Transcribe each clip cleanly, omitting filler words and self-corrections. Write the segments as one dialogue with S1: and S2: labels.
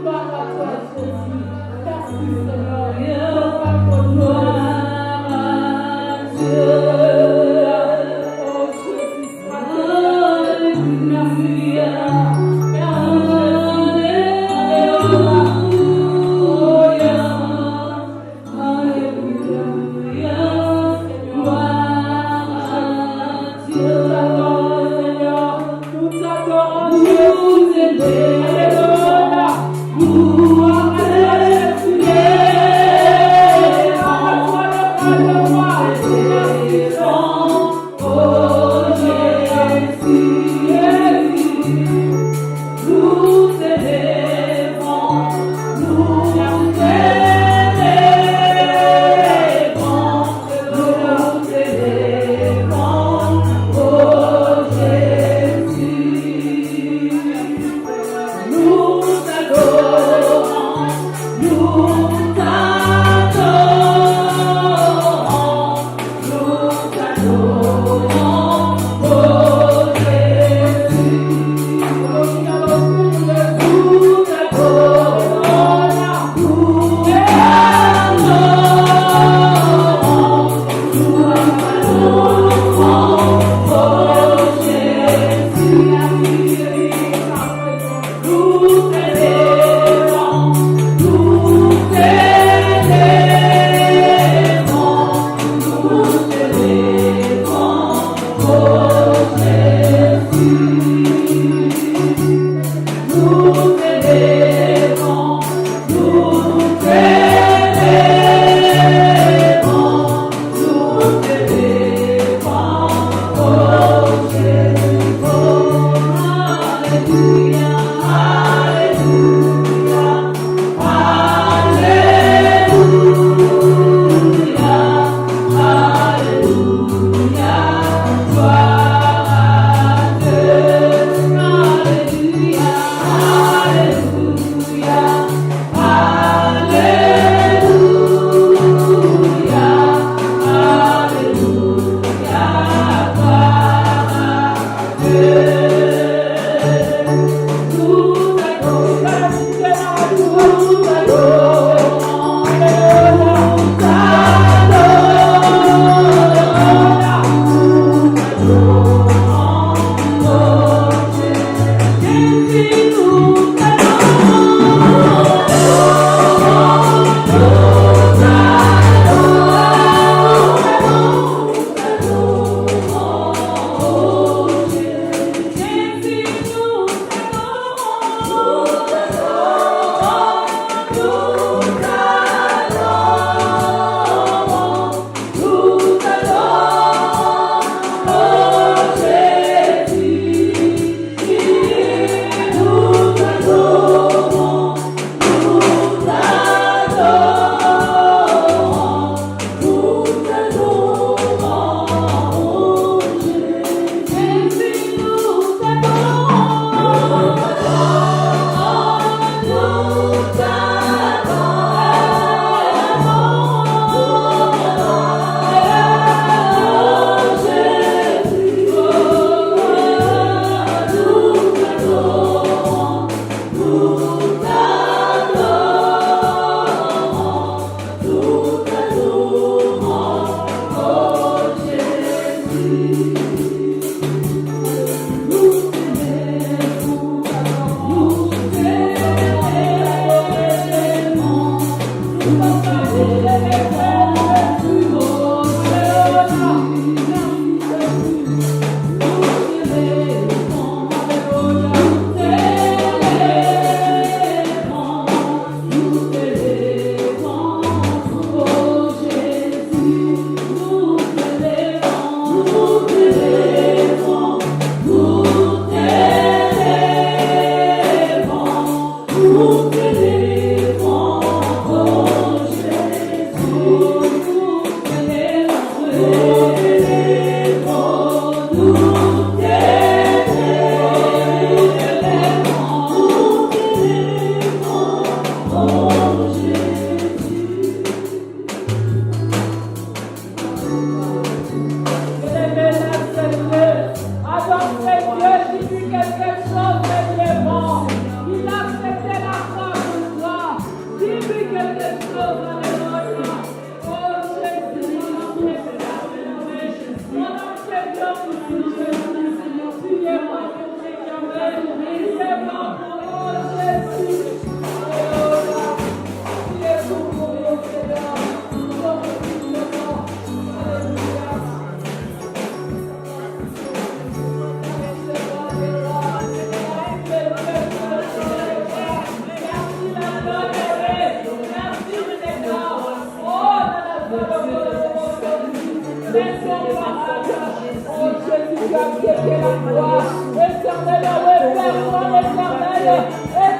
S1: Hallelujah.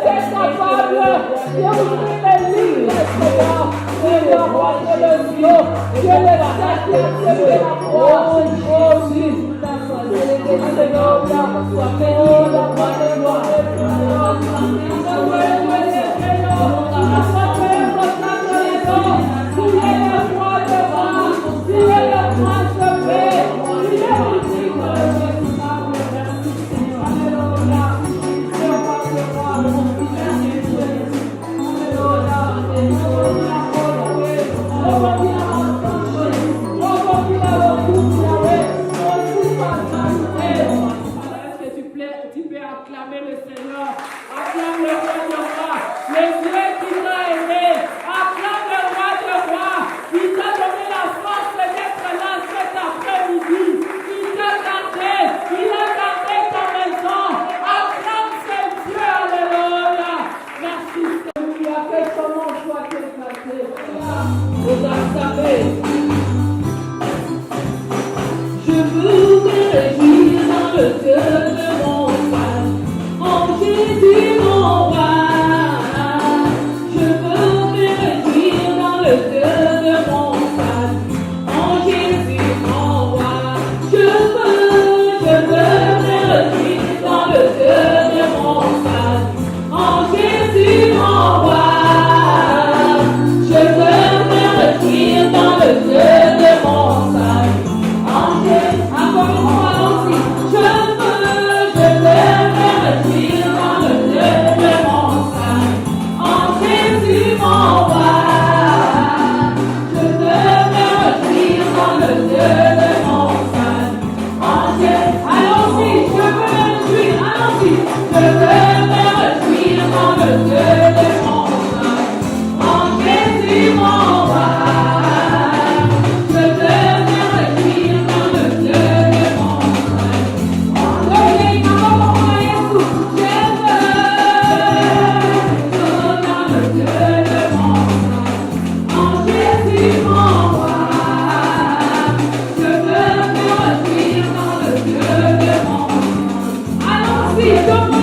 S1: est capable d'ouvrir les livres, Seigneur. Seigneur, roi de le Dieu, Dieu le saint qui a accepté la croix. Oh oui, Alléluia. Oh, la croix de gloire.
S2: Tu peux acclamer le Seigneur, acclame le roi de roi, le Dieu qui t'a aimé, acclame le roi de roi, qui t'a donné la force d'être là cet après-midi, qui t'a gardé, il a gardé ta maison, acclame ce Dieu, alléluia, merci Seigneur, que ton nom soit exalté, vous en savez, je voudrais réjouir dans le cœur de mon Père, en Jésus mon roi. Je veux me réjouir dans le cœur de mon Père, en Jésus mon roi. Je veux me réjouir dans le cœur de mon Père, en Jésus mon roi. Je veux me réjouir dans le cœur de mon Père, en Jésus. Allons-y. Je veux me réjouir dans le cœur de mon Père, en Jésus mon roi. Je veux me réjouir dans le cœur de mon Père, en Jésus. Allons-y, je veux me réjouir, allons-y. Je veux me réjouir dans le cœur de mon Père, en Jésus mon roi. Je veux me réjouir dans le cœur de mon Père, en Jésus mon roi. Allons-y, je veux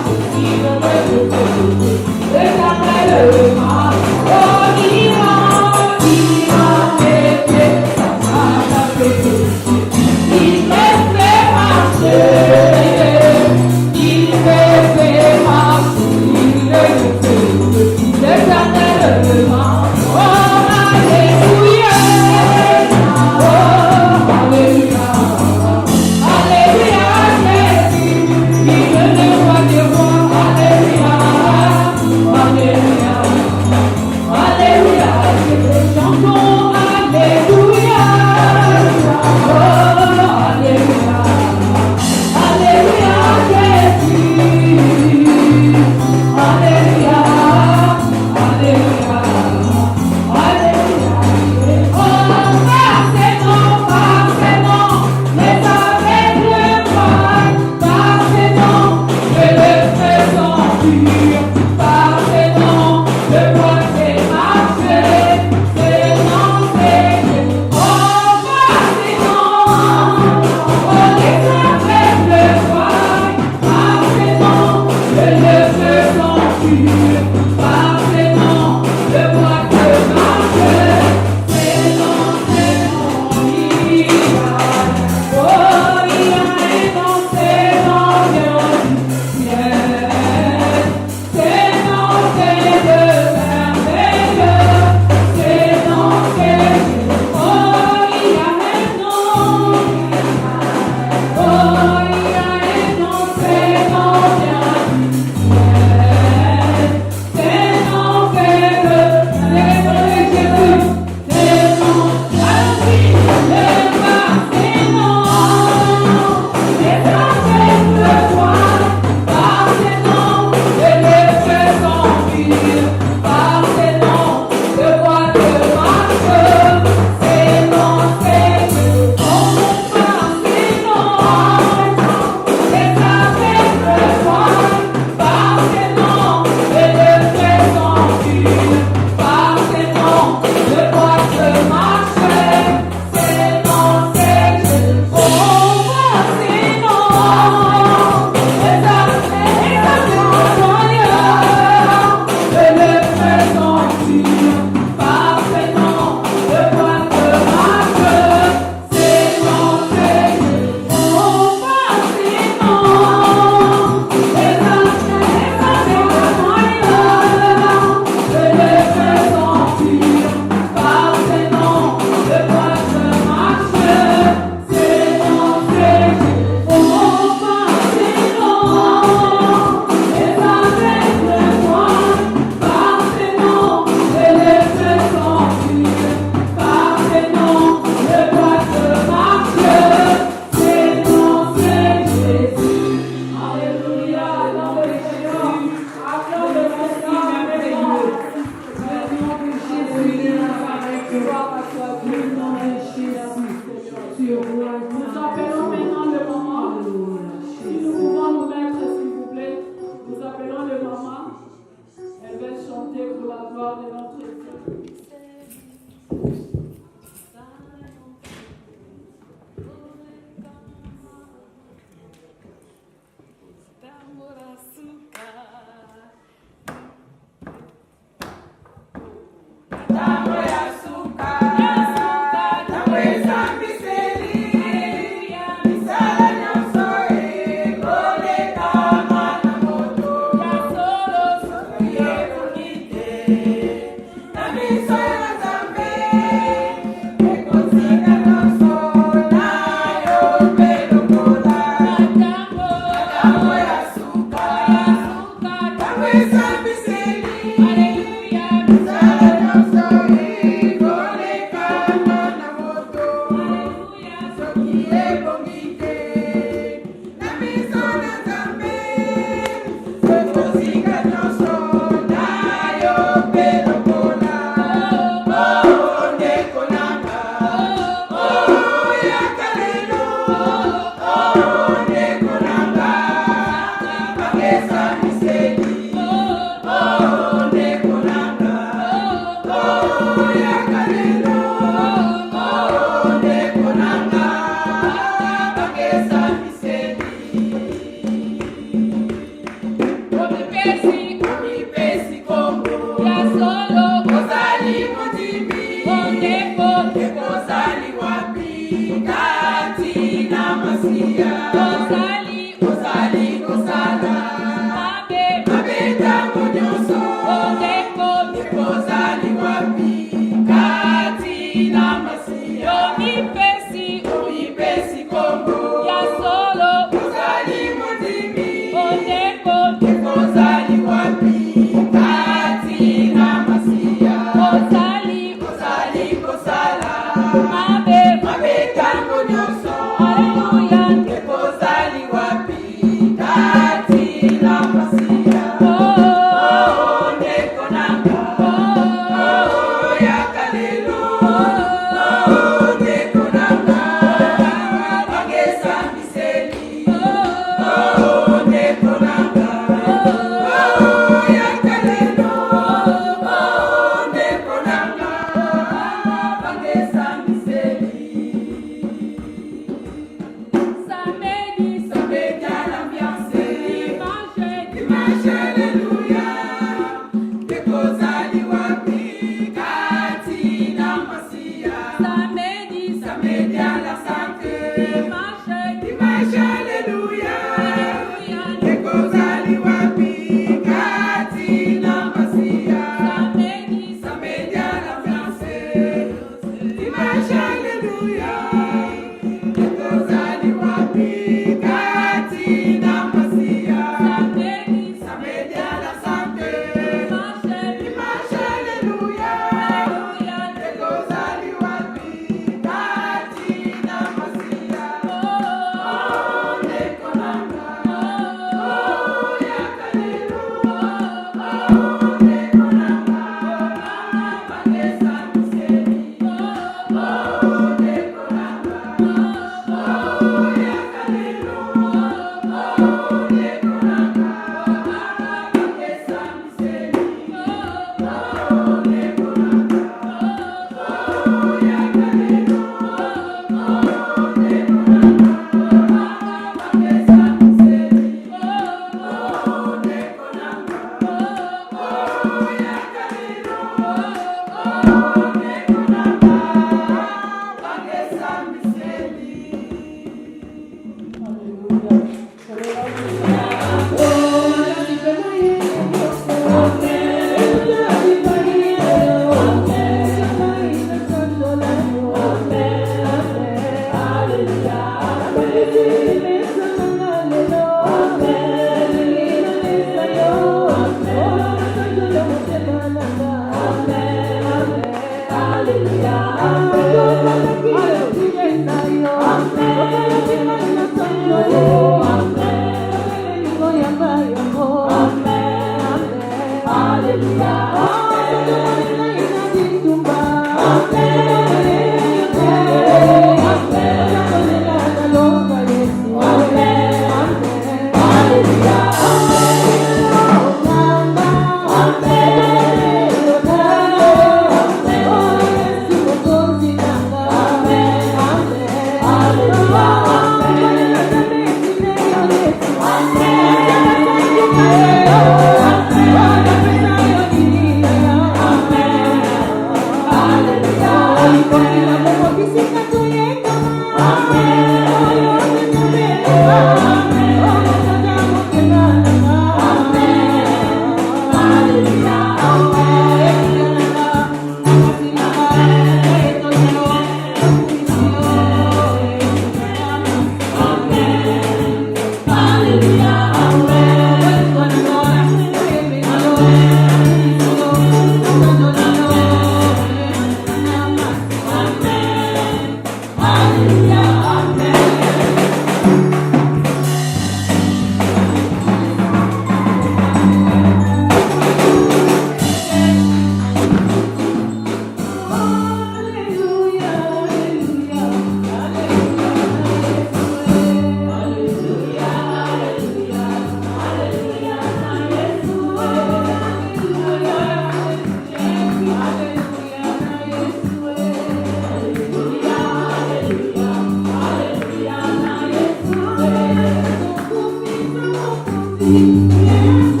S2: Your name.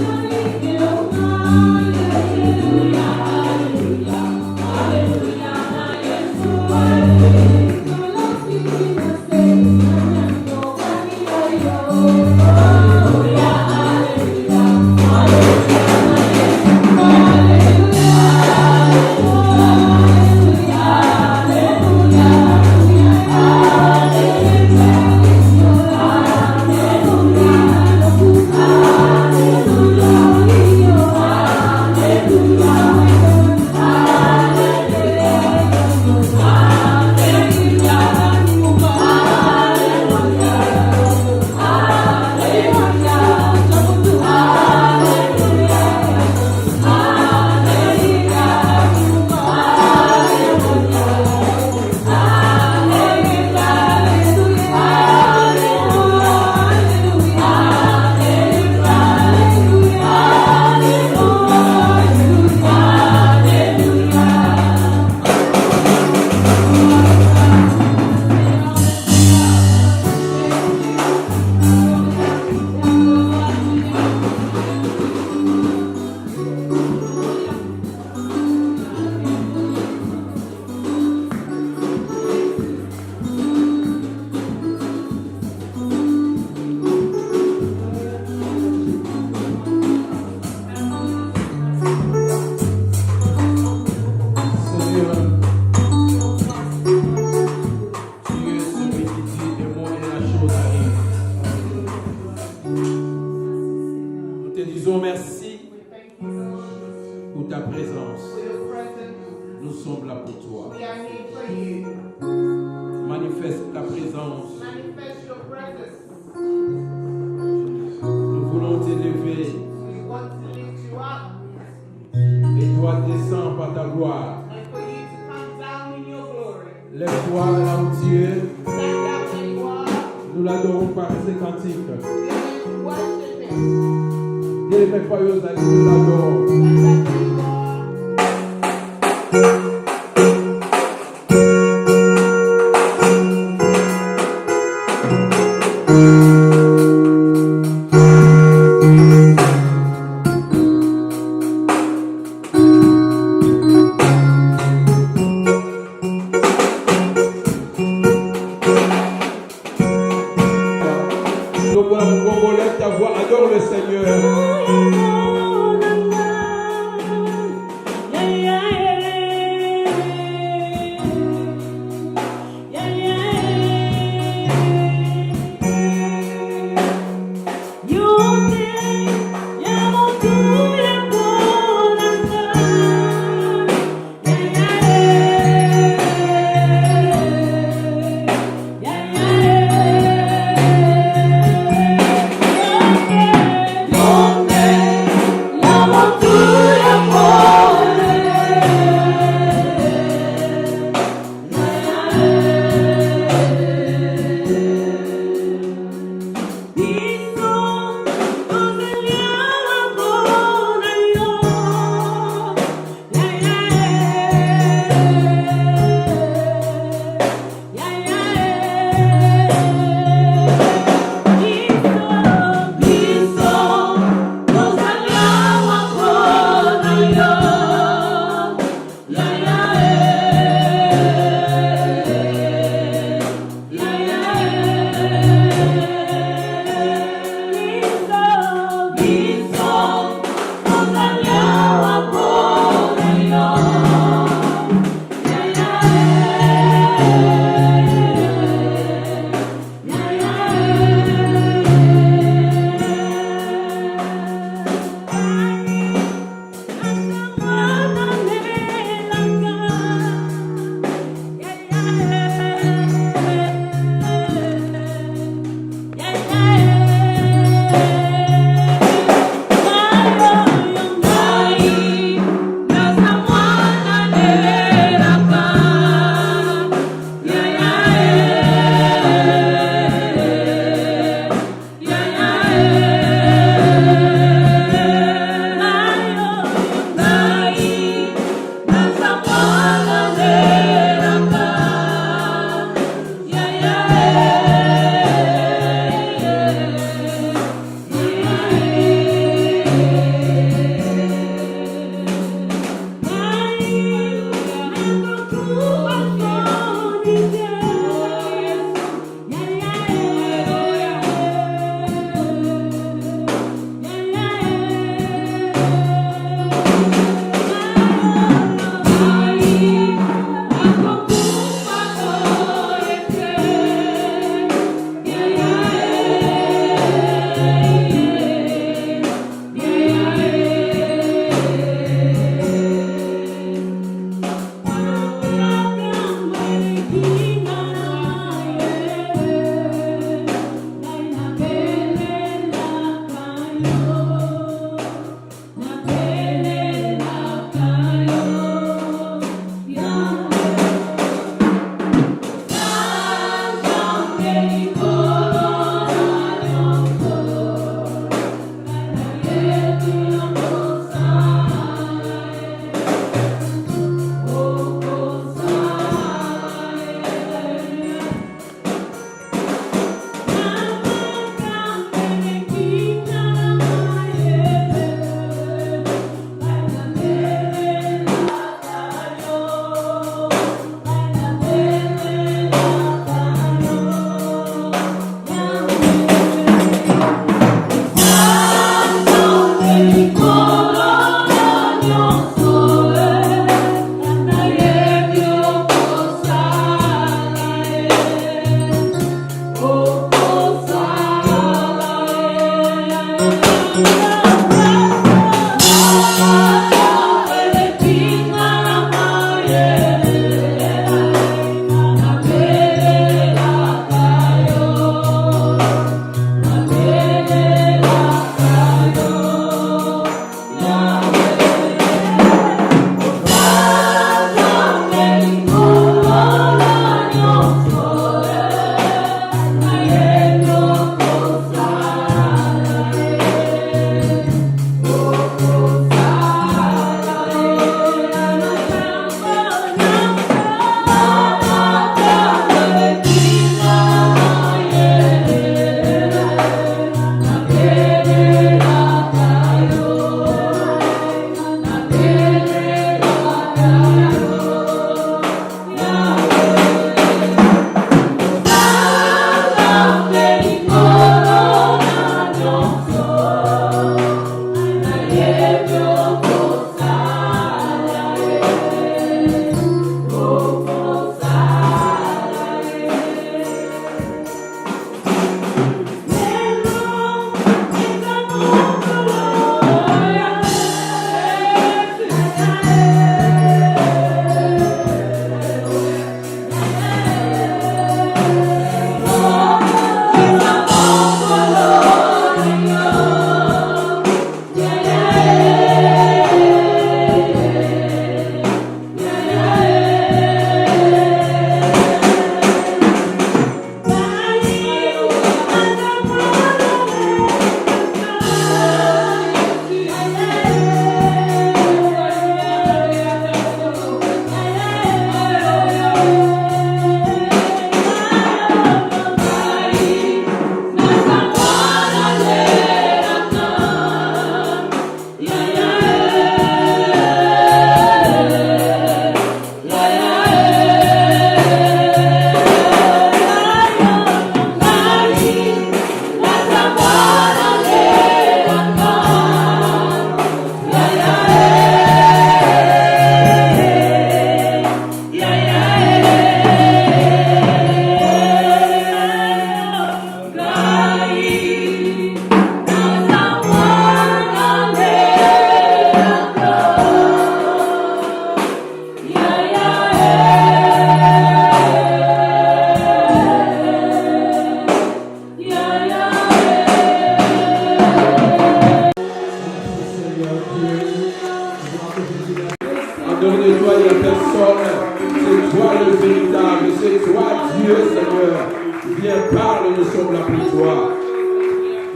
S3: toi.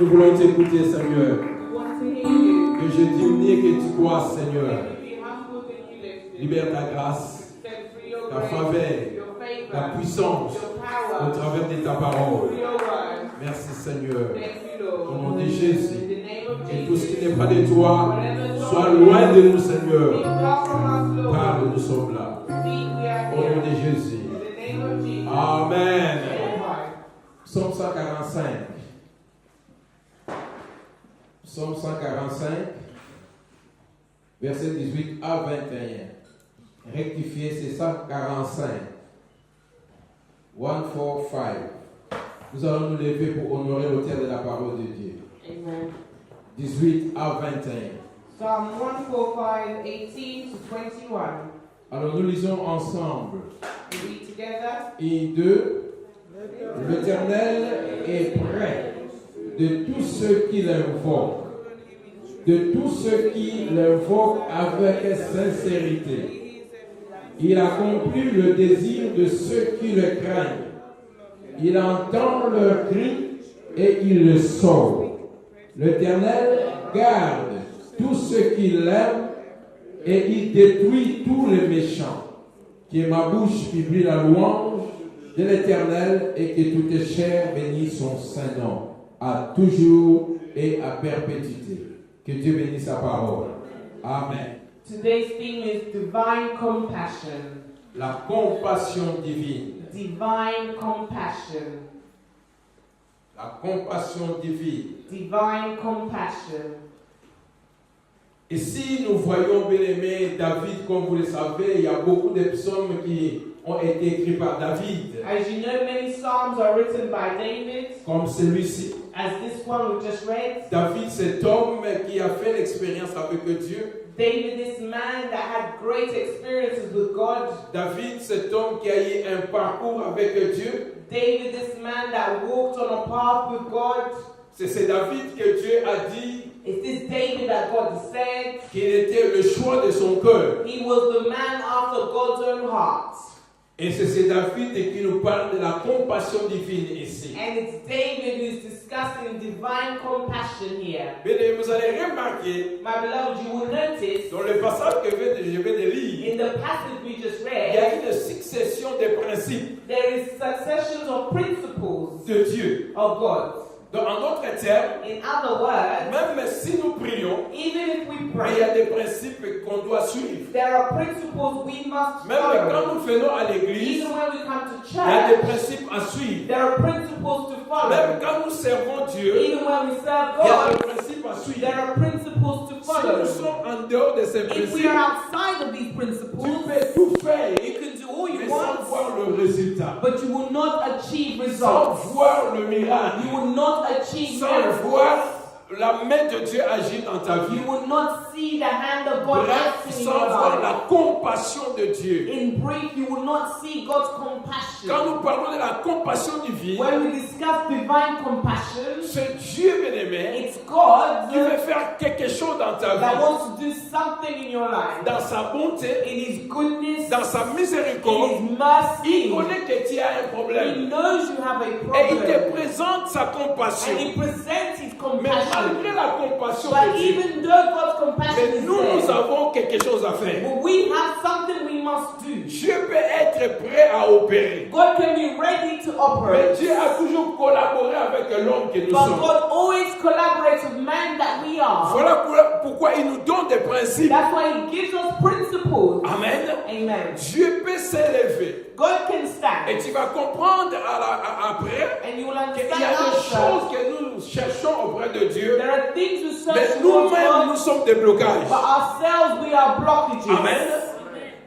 S3: Nous voulons t'écouter, Seigneur.
S2: We want to hear you.
S3: Que je diminue, que tu crois, Seigneur.
S2: Be humbled and you lift.
S3: Libère ta grâce,
S2: Set free your
S3: ta
S2: grace,
S3: faveur,
S2: your favor,
S3: ta puissance
S2: your
S3: au
S2: power,
S3: travers de ta parole.
S2: through your word.
S3: Merci, Seigneur.
S2: Thank you, Lord.
S3: Au nom de
S2: In
S3: Jésus.
S2: the name of
S3: Et tout ce
S2: Jesus.
S3: qui n'est pas de toi soit loin de nous, Seigneur.
S2: Be far from us, Lord.
S3: Car nous sommes là.
S2: Speak, we are
S3: Au nom
S2: here.
S3: de Jésus.
S2: In the name of Jesus.
S3: Amen.
S2: Amen.
S3: Psaume 145. Psaume 145, verset 18 à 21. Rectifier, c'est 145. 145. Nous allons nous lever pour honorer l'auteur de la parole de Dieu.
S2: Amen.
S3: 18 à 21.
S2: Psalm 145, 18 to 21.
S3: Alors nous lisons ensemble.
S2: We read together.
S3: 1, 2. L'Éternel est près de tous ceux qui l'invoquent, de tous ceux qui l'invoquent avec sincérité. Il accomplit le désir de ceux qui le craignent. Il entend leurs cris et il le sauve. L'Éternel garde tous ceux qui l'aiment et il détruit tous les méchants. Que ma bouche publie la louange de l'Éternel et que toute chair bénisse son saint nom, à toujours et à perpétuité. Que Dieu bénisse sa parole. Amen.
S2: Today's theme is divine compassion.
S3: La compassion divine.
S2: Divine compassion.
S3: La compassion divine.
S2: Divine compassion.
S3: Et si nous voyons, bien aimé, David, comme vous le savez, il y a beaucoup de psaumes qui ont été écrits par David,
S2: As you know, many psalms are written by David,
S3: comme celui-ci.
S2: as this one we just read.
S3: David, cet homme qui a fait l'expérience avec Dieu.
S2: David, this man that had great experiences with God.
S3: David, cet homme qui a eu un parcours avec Dieu.
S2: David, this man that walked on a path with God.
S3: C'est David que Dieu a dit
S2: It's this David that God said
S3: qu'il était le choix de son cœur.
S2: he was the man after God's own heart.
S3: Et c'est David qui nous parle de la compassion divine ici.
S2: And it's David who's discussing divine compassion here.
S3: Mais vous allez remarquer,
S2: My beloved, you will notice
S3: dans le passage que je vais de lire,
S2: in the passage we just
S3: il y a
S2: read,
S3: une succession de principes
S2: there is successions of principles
S3: de Dieu.
S2: of God.
S3: Donc, en d'autres termes,
S2: In other words,
S3: même si nous prions,
S2: even if we
S3: il y a
S2: pray,
S3: des principes qu'on doit suivre.
S2: there are principles we must
S3: Même
S2: follow.
S3: quand nous venons à l'église,
S2: Even when we come to
S3: il y a des
S2: church,
S3: principes à suivre.
S2: there are principles to
S3: Même
S2: follow.
S3: quand nous servons Dieu,
S2: Even when we serve
S3: il y a des
S2: God,
S3: principes à suivre.
S2: there are principles to
S3: Si nous
S2: follow.
S3: sommes en dehors de ces
S2: If we
S3: principes,
S2: are outside of these
S3: tu
S2: principles,
S3: peux tout faire,
S2: you can do all
S3: mais
S2: you
S3: sans
S2: want,
S3: voir le résultat,
S2: but you will not achieve
S3: sans
S2: results.
S3: voir le miracle,
S2: You will not achieve
S3: sans
S2: miracles.
S3: voir la main de Dieu agir dans ta vie.
S2: You will not see the hand of God
S3: Bref,
S2: acting in
S3: sans
S2: your
S3: voir
S2: life.
S3: la compassion de Dieu.
S2: In brief, you will not see God's compassion.
S3: Quand nous parlons de la compassion divine,
S2: When we discuss divine compassion,
S3: c'est Dieu bien-aimé
S2: it's God
S3: qui veut faire quelque chose dans ta
S2: that
S3: vie,
S2: wants to do something in your life.
S3: dans sa bonté,
S2: In His goodness,
S3: dans sa
S2: in
S3: miséricorde.
S2: His
S3: Il
S2: mercy,
S3: connaît que tu as un
S2: He
S3: problème
S2: knows you have a
S3: et il te
S2: problem.
S3: présente sa compassion.
S2: And He presents His
S3: Mais
S2: compassion.
S3: malgré la compassion
S2: But
S3: de Dieu,
S2: even though God's compassion
S3: mais
S2: is
S3: nous
S2: there,
S3: avons quelque chose à faire.
S2: but we have something we must do.
S3: Dieu peut être prêt à opérer.
S2: God can be ready to
S3: Mais
S2: operate.
S3: Dieu a toujours collaboré avec l'homme que nous
S2: But
S3: sommes.
S2: God always collaborates with man that we are.
S3: Voilà pourquoi il nous donne des principes.
S2: That's why He gives us principles.
S3: Amen.
S2: Amen.
S3: Dieu peut s'élever.
S2: God can
S3: Et
S2: stand.
S3: tu vas comprendre après
S2: And you will
S3: qu'il
S2: understand
S3: y a des
S2: after.
S3: choses que nous cherchons auprès de Dieu.
S2: There are things we
S3: Mais
S2: search towards
S3: nous-mêmes, nous
S2: God,
S3: sommes des blocages.
S2: but ourselves we are blockages.
S3: Amen.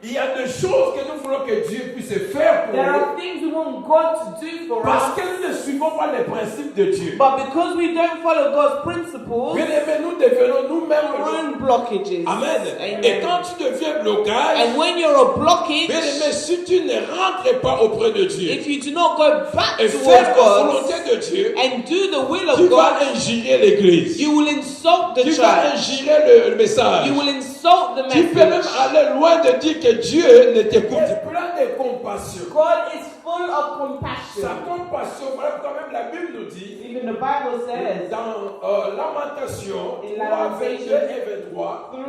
S3: Il y a des choses que nous voulons que Dieu puisse faire pour
S2: There
S3: nous.
S2: are things we want God to do for
S3: Parce
S2: us,
S3: que nous ne suivons pas les principes de Dieu.
S2: but because we don't follow God's principles,
S3: Bien aimé, nous devenons nous-mêmes.
S2: our own blockages.
S3: Amen.
S2: Amen.
S3: Et quand tu deviens blocage,
S2: And when you're a blockage,
S3: bien aimé, si tu ne rentres pas auprès de Dieu
S2: if you do not go back
S3: et
S2: towards
S3: faire la
S2: God
S3: volonté de Dieu,
S2: and do the will
S3: tu
S2: of
S3: vas
S2: God,
S3: injurer l'église.
S2: you will insult the
S3: Tu vas
S2: church.
S3: injurer le message.
S2: You will insult the
S3: Tu peux même
S2: message.
S3: aller loin de dire que Dieu ne t'écoute. Plein de compassion.
S2: God is
S1: full of compassion.
S3: Sa compassion, voilà quand même la Bible nous dit,
S1: Even the Bible says,
S3: dans Lamentation
S1: In
S3: 3, 22
S1: Lamentation
S3: et 23,
S1: 3,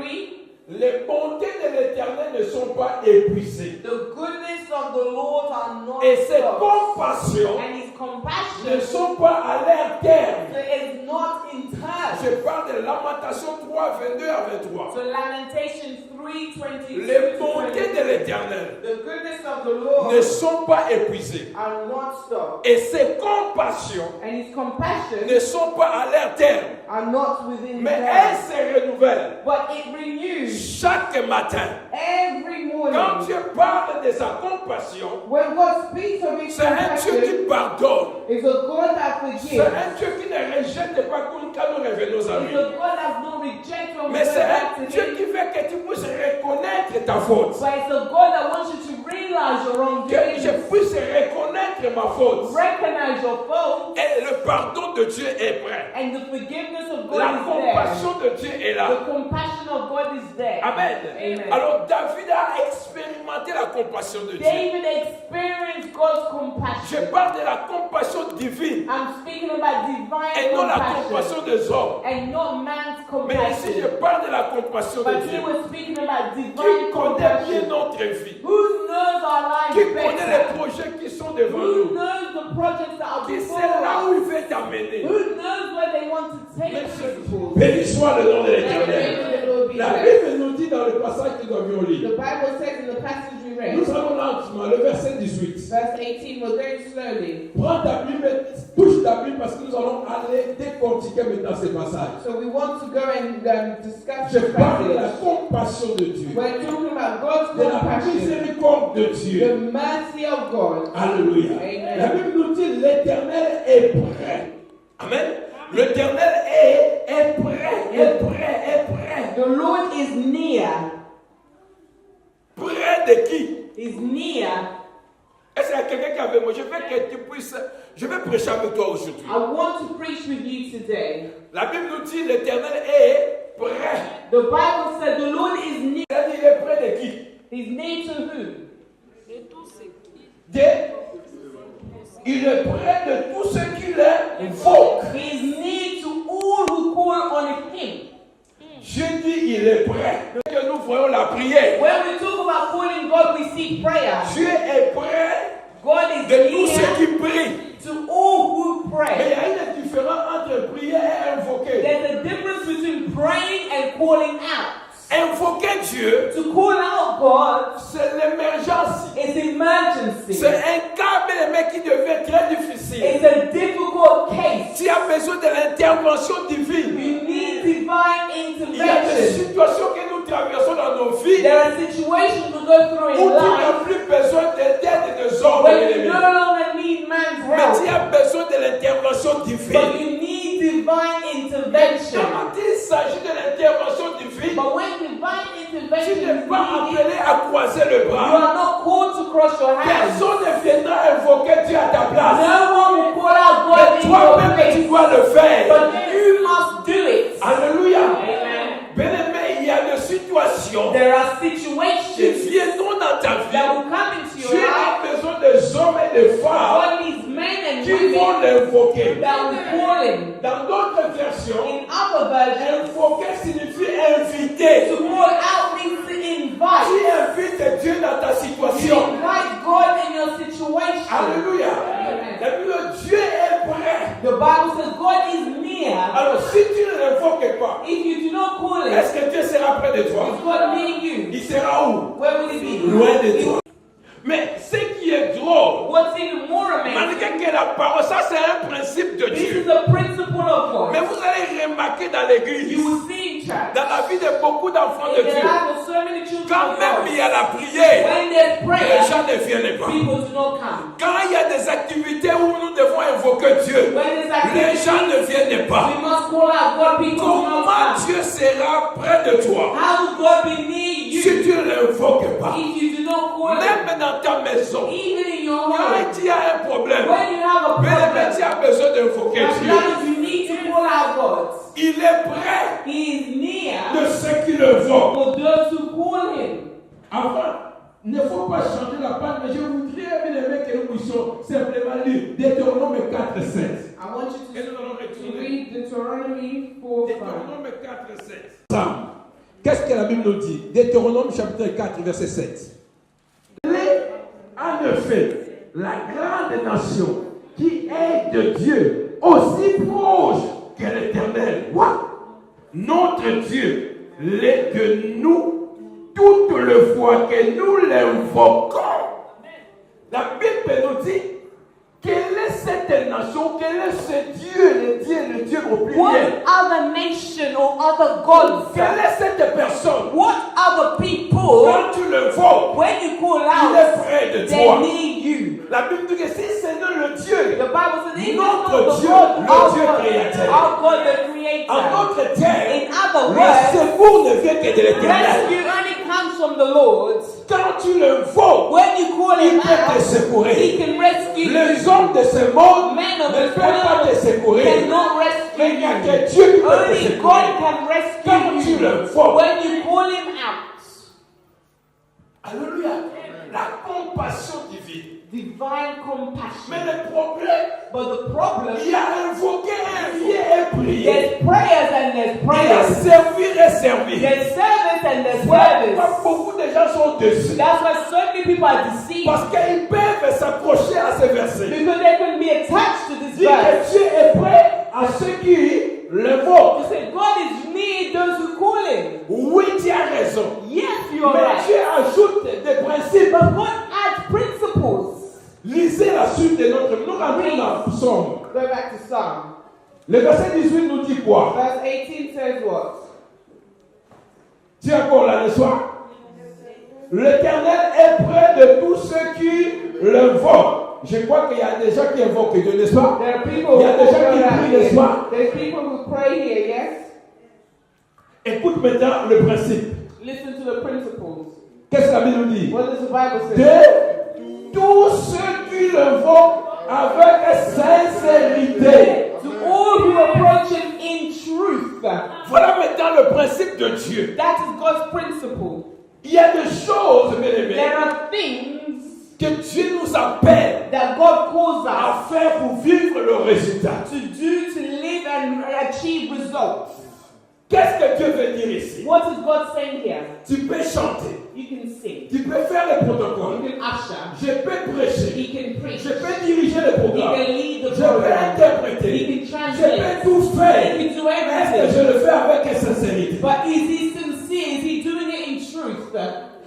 S3: les bontés de l'Éternel ne sont pas épuisées.
S1: the goodness of the Lord are not
S3: Et ses
S1: stopped,
S3: compassions
S1: and His
S3: ne
S1: compassion
S3: sont pas à leur terme.
S1: is not in time.
S3: Je parle de Lamentation 3, 22 à 23.
S1: So Lamentation 3:22
S3: Les
S1: to
S3: bontés
S1: 23.
S3: de l'Éternel
S1: The goodness of the Lord
S3: ne sont pas épuisées.
S1: are not stopped,
S3: Et ses compassions
S1: and His compassion
S3: ne sont pas à leur terme.
S1: are not within
S3: Mais
S1: time.
S3: elles se renouvellent
S1: But it renews
S3: chaque matin.
S1: every morning.
S3: Quand Dieu parle de sa compassion,
S1: When God speaks of His
S3: c'est un Dieu
S1: compassion,
S3: qui pardonne.
S1: it's a God that
S3: C'est
S1: forgives.
S3: un Dieu qui ne rejette pas quand nous revenons à
S1: It's
S3: lui.
S1: a God that no reject when we
S3: Mais
S1: go
S3: c'est
S1: back
S3: un
S1: to
S3: Dieu
S1: Him.
S3: qui veut que tu puisses reconnaître ta faute.
S1: But it's a God that wants you to realize your
S3: Que
S1: wrongdoings,
S3: je puisse reconnaître ma faute.
S1: recognize your fault,
S3: Et le pardon de Dieu est prêt.
S1: and the forgiveness of
S3: La
S1: God is there.
S3: compassion de Dieu est là.
S1: The compassion of God is there.
S3: Amen.
S1: Amen.
S3: Alors David a expérimenté la compassion de Dieu.
S1: David experienced God's
S3: Je
S1: compassion.
S3: parle de la compassion divine
S1: I'm speaking about divine
S3: et non la
S1: compassion
S3: compassion des hommes.
S1: and not man's
S3: Mais ici, je
S1: compassion.
S3: parle de la compassion de
S1: But he
S3: Dieu.
S1: was speaking about
S3: Qui
S1: divine
S3: connaît bien
S1: compassion.
S3: notre vie.
S1: Who knows our
S3: Qui
S1: lives
S3: connaît les
S1: better?
S3: projets qui sont devant
S1: Who
S3: nous.
S1: knows the projects that are
S3: Qui
S1: before
S3: sait là
S1: us?
S3: où il veut t'amener.
S1: Who knows where they want to take
S3: Monsieur,
S1: people?
S3: béni soit le nom de
S1: Let the
S3: l'Éternel.
S1: name of the Lord be
S3: La
S1: praised.
S3: Bible nous dit dans le passage que nous avions lu.
S1: The Bible says in the passage we read,
S3: Nous allons lentement, le verset 18.
S1: verse 18, we're going slowly.
S3: Prends ta Bible, touche ta Bible parce que nous allons aller décortiquer maintenant ces passages.
S1: So we want to go and discuss
S3: Je
S1: this
S3: parle de la
S1: passage.
S3: compassion de Dieu,
S1: We're talking about God's
S3: de la
S1: compassion,
S3: miséricorde de
S1: the
S3: Dieu.
S1: mercy of God.
S3: Alléluia.
S1: Amen.
S3: La Bible nous dit l'Éternel est prêt. Amen. L'Éternel est prêt, est prêt, est prêt.
S1: The Lord is near.
S3: Prêt de qui?
S1: Is near.
S3: Est-ce qu'il y a quelqu'un qui est avec moi? Je veux que tu puisses. Je vais prêcher avec toi aujourd'hui.
S1: I want to preach with you today.
S3: La Bible nous dit l'Éternel est prêt.
S1: The Bible said the Lord is near.
S3: Il est prêt de qui?
S1: He's near to who?
S3: Il est prêt de tous ceux qui l'invoquent.
S1: He is near to all who call on Him.
S3: Je dis il est prêt. Que nous voyons la prière.
S1: When we talk about calling God, we seek prayer.
S3: Dieu est prêt
S1: God is
S3: de tous ceux
S1: near
S3: qui prient.
S1: to all who
S3: Mais il
S1: pray.
S3: y a une différence entre prier et invoquer.
S1: There's a difference between praying and calling out.
S3: Invoquer Dieu,
S1: To call out God
S3: c'est l'émergence.
S1: is emergency.
S3: C'est un cas, bien aimé, qui devient très difficile.
S1: It's a difficult case.
S3: Tu as besoin de l'intervention divine.
S1: You need divine
S3: Il y a des
S1: intervention.
S3: situations que nous traversons dans nos vies
S1: There are situations we go through
S3: où
S1: in
S3: tu
S1: life
S3: n'as plus besoin de l'aide des hommes.
S1: where you no longer need man's
S3: Mais tu
S1: help,
S3: as besoin de l'intervention
S1: but
S3: divine.
S1: you need divine intervention.
S3: Quand il s'agit de l'intervention divine,
S1: But when divine
S3: tu
S1: intervention
S3: n'es
S1: is
S3: pas
S1: needed,
S3: appelé à croiser le
S1: you
S3: bras.
S1: are not called to cross your hands.
S3: Personne ne viendra invoquer Dieu à ta place.
S1: No one will call out God
S3: Mais
S1: in your
S3: toi-même, tu
S1: place,
S3: dois le faire.
S1: but you must do it.
S3: Alléluia.
S1: Amen.
S3: Bien-aimé, il y a des situations
S1: There are
S3: qui
S1: situations
S3: viendront dans ta vie.
S1: that will come into your
S3: Tu
S1: life.
S3: as besoin des hommes et des femmes
S1: God needs men and
S3: qui vont
S1: women
S3: l'invoquer.
S1: that will call Him.
S3: Dans d'autres versions,
S1: In other versions,
S3: invoquer signifie inviter.
S1: to call out means to invite.
S3: Tu invites Dieu dans ta
S1: You
S3: situation.
S1: invite God in your situation.
S3: Alléluia. La Bible, Dieu est prêt.
S1: The Bible says God is near.
S3: Alors, si tu ne l'invoques pas,
S1: If you do not call Him,
S3: est-ce que Dieu sera près de toi?
S1: is God near you?
S3: Il sera où?
S1: Where will He be?
S3: Loin de toi. Mais ce qui est drôle,
S1: What's even more amazing,
S3: malgré que la parole, ça c'est un principe de
S1: this
S3: Dieu.
S1: is a principle of
S3: Mais
S1: God.
S3: vous allez remarquer dans
S1: You
S3: l'église,
S1: will see in church,
S3: dans la vie de beaucoup d'enfants de
S1: in the
S3: Dieu,
S1: life of so many children
S3: quand
S1: of
S3: même il y
S1: God,
S3: a la prière,
S1: when there's
S3: les
S1: prayer,
S3: gens ne viennent pas.
S1: people do not come.
S3: Quand il y a des activités où nous devons invoquer Dieu,
S1: When there's
S3: les gens
S1: activity,
S3: ne viennent pas.
S1: we must call out God, people do not
S3: Comment
S1: come.
S3: Dieu sera près de toi
S1: How will God be near
S3: si
S1: you
S3: tu ne l'invoques pas?
S1: if you do not call Him?
S3: Même dans ta maison,
S1: Even in your home,
S3: quand il y a un problème,
S1: when you have a
S3: mais
S1: problem,
S3: tu as besoin d'invoquer Dieu.
S1: that you need to call out God.
S3: Il est prêt
S1: He is near
S3: de ceux qui le voient.
S1: for those who call Him.
S3: Avant il ne faut pas changer la page, mais je voudrais, bien aimé, que nous puissions simplement lire Deutéronome 4, 7.
S1: I want you
S3: Et nous allons
S1: to
S3: retourner.
S1: read Deuteronomy 4:5.
S3: Deutéronome 4, 7. Qu'est-ce que la Bible nous dit? Deutéronome chapitre 4, verset 7. Elle est en effet la grande nation qui est de Dieu, aussi proche que l'Éternel. What? Notre Dieu l'est de nous toutes les fois que nous l'invoquons. La Bible nous dit quelle est cette nation, quel est ce Dieu, le Dieu au pluriel.
S1: What other nation or other gods?
S3: Quelle est cette personne?
S1: What other people?
S3: Quand tu le vois,
S1: When you call
S3: il est
S1: out,
S3: près de
S1: they
S3: toi.
S1: need you.
S3: La Bible dit que si c'est non le Dieu,
S1: The Bible says, even
S3: Notre
S1: though the
S3: Dieu,
S1: God,
S3: le
S1: our
S3: Dieu
S1: God,
S3: créateur.
S1: our God the
S3: en
S1: Creator.
S3: notre terre,
S1: In other
S3: le
S1: words,
S3: secours ne vient que de l'Éternel.
S1: rescue only comes from the Lord.
S3: Quand tu le vois,
S1: When you call
S3: il
S1: him
S3: peut te
S1: out,
S3: secourir.
S1: he can rescue
S3: Les
S1: you.
S3: hommes de ce monde
S1: Men of
S3: ne
S1: this
S3: peuvent pas te
S1: world
S3: secourir.
S1: cannot
S3: Mais
S1: rescue
S3: il n'y a
S1: you.
S3: que Dieu qui peut te
S1: Only
S3: secourir.
S1: God can
S3: Quand
S1: rescue
S3: tu
S1: you.
S3: le vois,
S1: When you call him out,
S3: alléluia, la compassion divine.
S1: divine compassion.
S3: Mais le problème,
S1: But the problem,
S3: il y a invoqué, prié et prié.
S1: there's prayers and there's
S3: Il y a
S1: prayers.
S3: servir et servir.
S1: There's service and there's
S3: Voilà
S1: service.
S3: pourquoi beaucoup de gens sont dessus.
S1: That's why so many people are deceived.
S3: Parce qu'ils peuvent s'approcher à ce verset.
S1: Because they can be attached to this
S3: Dit
S1: verse.
S3: que Dieu est prêt à ceux qui le voient.
S1: You say, God is near those who call him.
S3: Oui, tu as raison.
S1: Yes, you're
S3: Mais
S1: right.
S3: Dieu ajoute des principes.
S1: But God adds principles.
S3: Lisez la suite de notre. Nous rentrons dans Psaume.
S1: Go back to Psalm.
S3: Le verset 18 nous dit quoi?
S1: Verse 18 says what?
S3: Dis encore là, n'est-ce pas? L'Éternel est près de tous ceux qui le voient. Je crois qu'il y a des gens qui invoquent Dieu, n'est-ce pas?
S1: There are people
S3: Il y a
S1: who
S3: des gens
S1: pray
S3: qui prient, n'est-ce pas?
S1: There's people who pray here, yes?
S3: Écoute maintenant le principe.
S1: Listen to the principles.
S3: Qu'est-ce que la Bible nous dit?
S1: What does the Bible say?
S3: De tous ceux qui le voient avec sincérité.
S1: To all who approach him in truth.
S3: Voilà maintenant le principe de Dieu.
S1: That is God's principle.
S3: Il y a des choses, bien aimés,
S1: There are things
S3: que Dieu nous appelle
S1: that God calls us
S3: à faire pour vivre le résultat.
S1: to do to live and achieve results.
S3: Qu'est-ce que Dieu veut dire ici?
S1: What is God saying here?
S3: Tu peux chanter,
S1: You can sing.
S3: tu peux faire les protocoles,
S1: You can usher.
S3: je peux prêcher,
S1: He can preach.
S3: je peux diriger les
S1: He
S3: programmes,
S1: can lead the
S3: je peux
S1: program.
S3: interpréter,
S1: He can
S3: je
S1: translate.
S3: peux tout faire.
S1: He can do
S3: Est-ce que
S1: everything.
S3: je le fais avec sincérité?
S1: But is he sincere? Is he doing it in truth?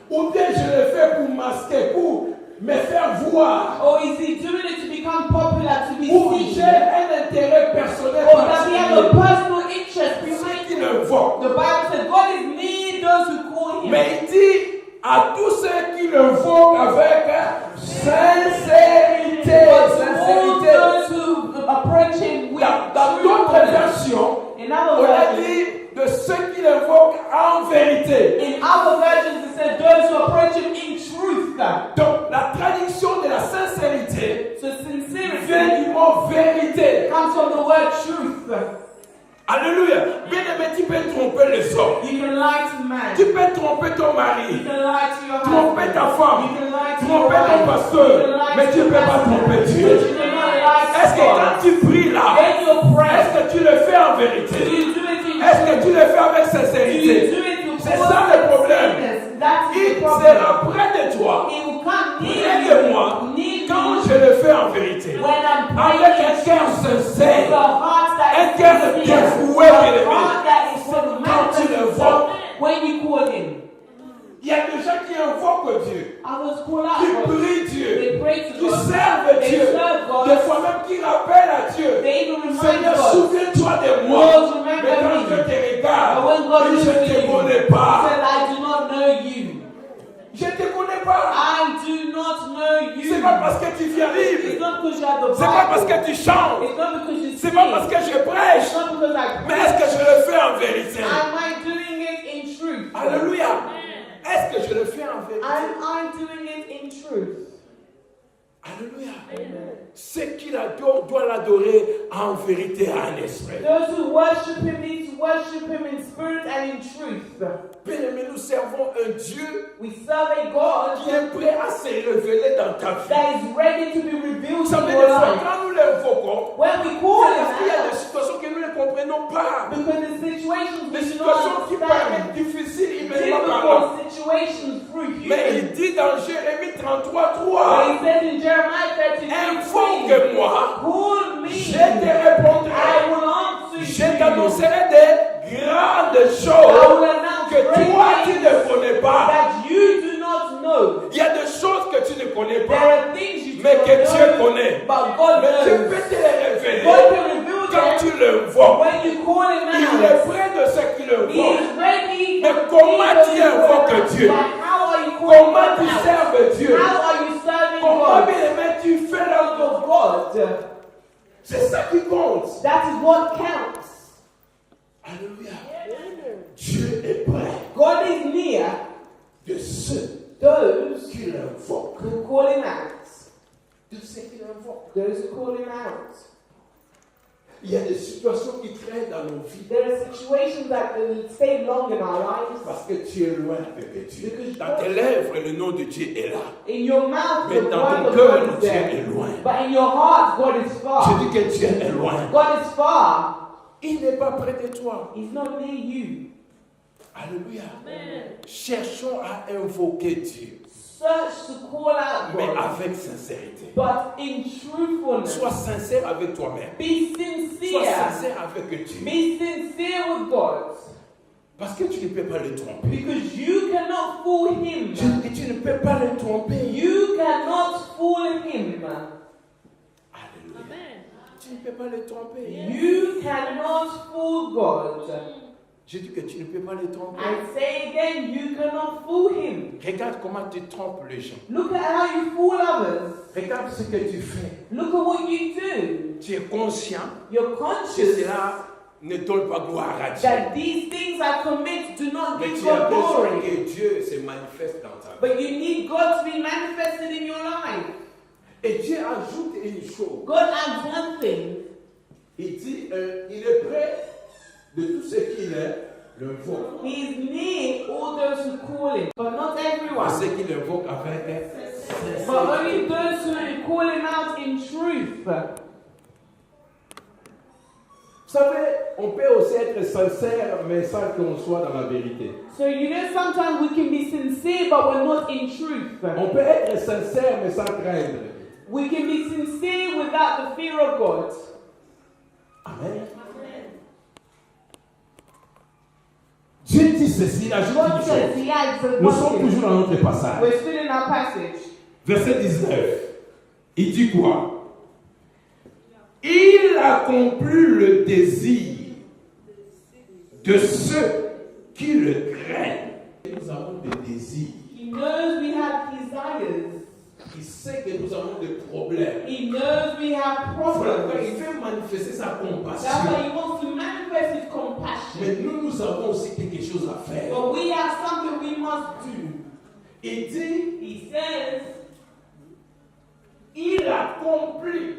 S3: Ou bien je le fais pour masquer, pour me faire voir?
S1: Or is he doing it to become popular, to be
S3: Ou
S1: seen?
S3: j'ai un intérêt personnel
S1: Or does he have a
S3: particulier?
S1: personal interest
S3: Ceux
S1: behind
S3: qui
S1: it?
S3: le voient.
S1: The Bible says God is near those who call him.
S3: Mais il dit à tous ceux qui le font avec sincérité.
S1: But to all
S3: Sincérité.
S1: those who approach him with
S3: Dans
S1: true
S3: d'autres
S1: knowledge.
S3: versions,
S1: In other
S3: on a
S1: words,
S3: dit de ceux qui l'invoquent en vérité.
S1: in other versions it says those who approach him in truth.
S3: Donc la traduction de la sincérité
S1: So
S3: vient
S1: sincerity
S3: du mot vérité.
S1: comes from the word truth.
S3: Alléluia. Bien aimé, tu peux tromper les hommes.
S1: You can lie to man.
S3: Tu peux tromper ton
S1: You
S3: mari.
S1: can lie to your
S3: Tromper
S1: husband.
S3: ta femme.
S1: You can lie to your
S3: Tromper ton
S1: wife.
S3: pasteur.
S1: You can lie
S3: Mais
S1: to
S3: tu ne
S1: your
S3: peux pas
S1: pastor.
S3: tromper
S1: But
S3: Dieu.
S1: you cannot lie to
S3: Est-ce que
S1: God.
S3: quand tu pries là,
S1: When you pray,
S3: est-ce que tu le fais en
S1: do
S3: vérité?
S1: you do it in
S3: Est-ce que
S1: truth?
S3: tu le fais avec
S1: Do you
S3: sincérité?
S1: do it to
S3: C'est ça le problème.
S1: That's
S3: Il
S1: the problem.
S3: sera près de toi,
S1: It will come
S3: près
S1: near
S3: de
S1: you,
S3: moi,
S1: near
S3: quand
S1: you,
S3: je le fais en vérité.
S1: when I'm
S3: Avec
S1: praying.
S3: un cœur
S1: With a
S3: sincère.
S1: heart that
S3: Un
S1: is
S3: cœur
S1: sincere,
S3: dévoué,
S1: a
S3: bien-aimé.
S1: heart that is for the
S3: Quand tu le vois.
S1: when you call him.
S3: Il y a des gens qui invoquent Dieu,
S1: Others call out
S3: qui
S1: God.
S3: prient Dieu,
S1: They pray to
S3: qui
S1: God.
S3: servent
S1: They
S3: Dieu,
S1: serve God.
S3: des fois même qui rappellent à Dieu.
S1: They even remind
S3: Seigneur,
S1: God.
S3: souviens-toi de moi.
S1: Lord, remember
S3: Mais quand
S1: me.
S3: je te regarde,
S1: But when God
S3: je
S1: looks
S3: ne
S1: at
S3: te
S1: you,
S3: connais
S1: He
S3: pas.
S1: said, I do not know you.
S3: Je ne te connais pas.
S1: I do not know you.
S3: C'est pas parce que tu viens
S1: It's
S3: libre.
S1: not because you have the
S3: C'est pas parce
S1: Bible.
S3: que tu chantes.
S1: It's not because you
S3: C'est
S1: sing.
S3: pas parce que je prêche.
S1: It's not because I
S3: Mais est-ce que je le fais en vérité?
S1: Am I doing it in truth?
S3: Alléluia. Est-ce que je le fais en vérité?
S1: Am I doing it in truth?
S3: Alléluia. Ceux qui l'adorent doivent l'adorer en vérité et en esprit.
S1: Those who worship Him need to worship Him in spirit and in truth.
S3: Bien-aimé, nous servons un Dieu
S1: We serve a God
S3: qui est prêt à se révéler dans ta vie.
S1: that is ready to be revealed
S3: Vous savez,
S1: in
S3: des
S1: your
S3: fois,
S1: life.
S3: quand nous l'invoquons,
S1: When we call
S3: c'est parce qu'il y a
S1: Him
S3: des situations que nous ne comprenons pas.
S1: out, because the situations
S3: Des
S1: we do
S3: situations
S1: not
S3: qui paraissent
S1: understand,
S3: difficiles immédiatement parlant.
S1: difficult situations through
S3: Mais
S1: humans.
S3: il dit dans Jérémie 33,
S1: But
S3: 3,
S1: He says in Jeremiah 33,
S3: invoque-moi,
S1: call me,
S3: je te répondrai,
S1: I will answer
S3: je
S1: you.
S3: t'annoncerai des grandes
S1: I
S3: choses
S1: will announce
S3: que
S1: great
S3: toi tu
S1: things
S3: ne connais pas.
S1: that you do not know.
S3: Il y a des choses que tu ne connais
S1: There
S3: pas,
S1: are things you
S3: mais
S1: don't
S3: que Dieu
S1: know,
S3: connaît.
S1: but God
S3: Mais Dieu
S1: knows.
S3: peut te les révéler
S1: God can reveal
S3: quand
S1: them
S3: tu l'invoques.
S1: when you call Him
S3: Il
S1: out.
S3: est près de ceux qui
S1: He
S3: l'invoquent.
S1: is ready.
S3: Mais
S1: for
S3: comment
S1: people
S3: tu
S1: to
S3: invoques
S1: call Him out.
S3: Dieu?
S1: But how are you calling
S3: Comment tu
S1: God out?
S3: serves Dieu?
S1: How are you serving
S3: Comment,
S1: God?
S3: bien aimé, tu fais l'œuvre
S1: Of God.
S3: C'est ça qui compte.
S1: That is what counts.
S3: Alléluia. Dieu est près
S1: God is near
S3: de ceux
S1: those
S3: qui l'invoquent.
S1: who call Him out.
S3: De ceux qui l'invoquent.
S1: Those who call Him out.
S3: Il y a des situations qui traînent dans nos vies
S1: There are situations that will stay long in our lives.
S3: parce que tu es loin avec Dieu.
S1: Because
S3: Dans tes lèvres, le nom de Dieu est là.
S1: in your mouth,
S3: Mais
S1: the
S3: dans
S1: word
S3: ton
S1: of
S3: cœur,
S1: God is
S3: Dieu
S1: there.
S3: est loin.
S1: But in your heart, God is
S3: Je
S1: far.
S3: dis que Dieu est loin.
S1: God is far.
S3: Il n'est pas près de toi.
S1: He's not near you.
S3: Alléluia. Cherchons à invoquer Dieu,
S1: Search to call out
S3: mais
S1: God,
S3: avec sincérité.
S1: but in truthfulness.
S3: Sois sincère avec toi-même.
S1: Be
S3: Sois
S1: sincere.
S3: sincère avec Dieu.
S1: Be sincere with God.
S3: Parce que tu ne peux pas le tromper.
S1: Because you cannot fool Him.
S3: Tu ne peux pas le tromper.
S1: You cannot fool Him.
S3: Alléluia. Tu ne peux pas le tromper.
S1: You cannot fool God.
S3: Je dis que tu ne peux pas le tromper.
S1: I say again, you cannot fool Him.
S3: Regarde comment tu trompes les gens.
S1: Look at how you fool others.
S3: Regarde ce que tu fais.
S1: Look at what you do.
S3: Tu es conscient
S1: You're
S3: que
S1: conscious
S3: cela ne donne pas gloire à Dieu.
S1: that these things I commit do not
S3: Mais
S1: give
S3: tu as
S1: God
S3: besoin
S1: glory.
S3: que Dieu se manifeste dans ta vie.
S1: But you need God to be manifested in your life.
S3: Et Dieu ajoute une chose.
S1: God adds one thing.
S3: Il dit, il est près de tout ce qu'il est, l'invoque.
S1: He is near all those who call Him, but not
S3: Pas
S1: everyone.
S3: ceux qui l'invoquent avec
S1: But
S3: sincérité.
S1: only those who call Him out in truth.
S3: Vous savez, on peut aussi être sincère, mais sans qu'on soit dans la vérité.
S1: So you know sometimes we can be sincere but we're not in truth.
S3: On peut être sincère, mais sans craindre.
S1: We can be sincere without the fear of God.
S3: Amen. Dieu dit ceci, il ajoute
S1: God
S3: une
S1: says,
S3: chose.
S1: He adds
S3: Nous
S1: one
S3: sommes
S1: thing.
S3: toujours dans notre passage.
S1: We're still in our passage.
S3: Verset 19. Il dit quoi? Il accomplit le désir de ceux qui le craignent. Nous avons des désirs.
S1: He knows we have desires.
S3: Il sait que nous avons des problèmes.
S1: He knows we have
S3: Il
S1: problems.
S3: fait manifester sa
S1: That's why
S3: compassion.
S1: He wants to manifest His compassion.
S3: Mais nous avons aussi quelque chose à faire.
S1: But we have something we must do.
S3: Il dit,
S1: He says,
S3: il accomplit.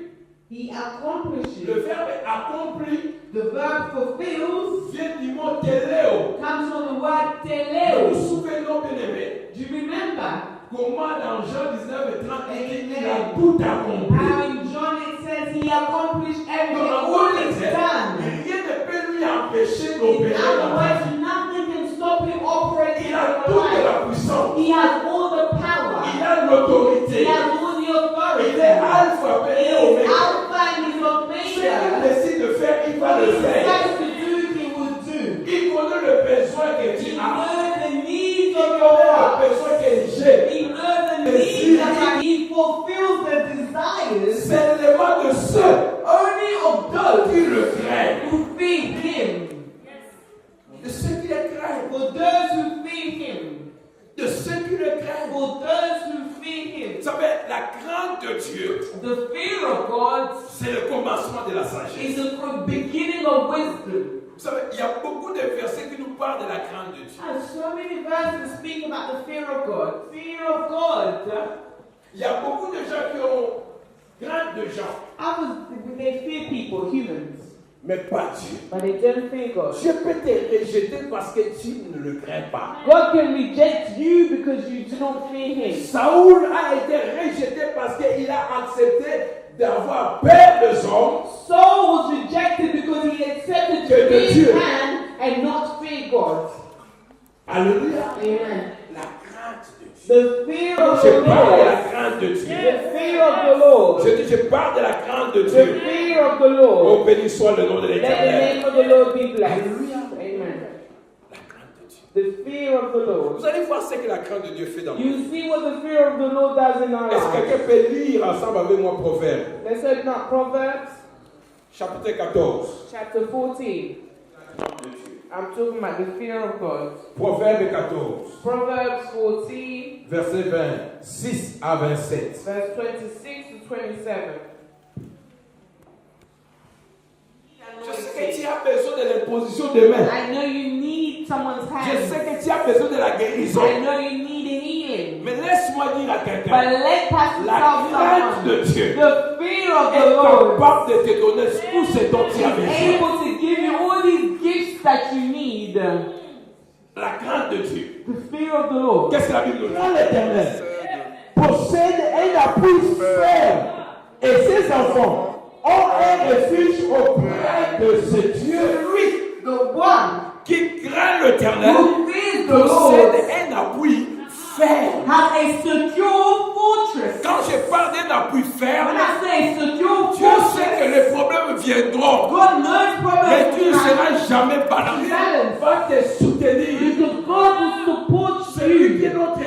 S1: He accomplishes.
S3: Le verbe accompli
S1: The verb fulfills
S3: vient du mot téléo.
S1: comes from the word
S3: Vous vous
S1: teleo.
S3: souvenez, bien aimé,
S1: Do you remember
S3: comment dans Jean 19 et 30, il dit qu'il a tout accompli.
S1: how in John it says He accomplished everything?
S3: Donc, en
S1: All
S3: d'autres
S1: is
S3: termes,
S1: done.
S3: rien ne peut lui empêcher
S1: In
S3: d'opérer
S1: other
S3: dans ta vie.
S1: words, nothing can stop Him operating in
S3: Il a
S1: your
S3: toute
S1: life.
S3: la puissance.
S1: He has all the
S3: Il
S1: power.
S3: a
S1: He
S3: l'autorité.
S1: has all the
S3: Il
S1: authority.
S3: est alpha
S1: He
S3: et
S1: is
S3: oméga.
S1: Alpha and He's
S3: Ce qu'il
S1: Omega.
S3: décide de faire, il va
S1: What
S3: le
S1: He
S3: faire.
S1: decides to do, He will do.
S3: Il connaît le besoin que
S1: He
S3: tu as.
S1: knows the needs
S3: Il
S1: of your
S3: connaît le
S1: heart.
S3: besoin que j'ai.
S1: He knows the needs of our. He fulfills the desires
S3: C'est l'élément de ceux
S1: only of those
S3: qui le craignent.
S1: who feed Him.
S3: De ceux qui le craignent.
S1: For those who feed Him.
S3: De ceux qui le craignent.
S1: For those who feed Him.
S3: Vous savez, la crainte de Dieu,
S1: The fear of God
S3: c'est le commencement de la sagesse.
S1: is the beginning of wisdom.
S3: Vous savez, il y a beaucoup de versets qui nous parlent de la crainte de Dieu.
S1: And so many verses speak about the fear of God. Fear of God.
S3: Il y a beaucoup de gens qui ont crainte de gens.
S1: Others, they fear people, humans.
S3: Mais pas Dieu.
S1: But they don't fear God.
S3: Dieu peut te rejeter parce que tu ne le crains pas.
S1: God can reject you because you do not fear Him.
S3: Saoul a été rejeté parce qu'il a accepté d'avoir peur des hommes.
S1: Saul was rejected because he accepted to fear man and not fear God.
S3: Alléluia.
S1: Amen.
S3: La crainte de Dieu.
S1: The fear of
S3: Je
S1: the
S3: parle de
S1: Lord.
S3: la crainte de Dieu.
S1: The fear of the Lord.
S3: Je parle de la crainte de
S1: The
S3: Dieu.
S1: fear of the Lord.
S3: Oh, béni soit le nom de
S1: Let the
S3: l'Éternel.
S1: name of the Lord be blessed.
S3: Alléluia.
S1: Amen.
S3: La crainte de Dieu.
S1: The fear of the Lord.
S3: Vous allez voir ce que la crainte de Dieu fait dans nous.
S1: You see what the fear of the Lord does in our
S3: Est-ce que
S1: lives.
S3: quelqu'un peut lire ensemble avec moi Proverbe,
S1: Let's open up Proverbs
S3: chapitre 14.
S1: chapter 14. I'm talking about the fear of God.
S3: Proverbe 14,
S1: Proverbs 14,
S3: verset 26 à 27.
S1: verse 26 to 27.
S3: Je sais que tu as besoin de l'imposition de main.
S1: I know you need someone's
S3: Je
S1: hand.
S3: sais que tu as besoin de la guérison.
S1: I know you need a healing.
S3: Mais laisse-moi dire à
S1: But
S3: quelqu'un,
S1: let Pastor
S3: la
S1: tell
S3: crainte
S1: someone,
S3: de Dieu
S1: the fear of the
S3: est
S1: Lord
S3: capable de te donner tout ce dont tu as
S1: is
S3: besoin.
S1: able to give you all these gifts that you need.
S3: La crainte de Dieu.
S1: The fear of the Lord.
S3: Qu'est-ce que la Bible nous dit? L'Éternel possède un appui ferme et ses enfants ont un refuge auprès de ce Dieu. Lui
S1: The one
S3: qui craint l'Éternel
S1: who fears the
S3: possède
S1: Lord
S3: un appui ferme.
S1: has a secure fortress.
S3: Quand je parle d'un appui
S1: When
S3: ferme,
S1: I say secure
S3: Dieu sait que
S1: fortress,
S3: les problèmes viendront,
S1: God knows
S3: mais
S1: problems
S3: tu ne
S1: will
S3: seras
S1: happen.
S3: jamais banni.
S1: Balance.
S3: Va te soutenir.
S1: Because God will support
S3: C'est lui qui est
S1: you.
S3: notre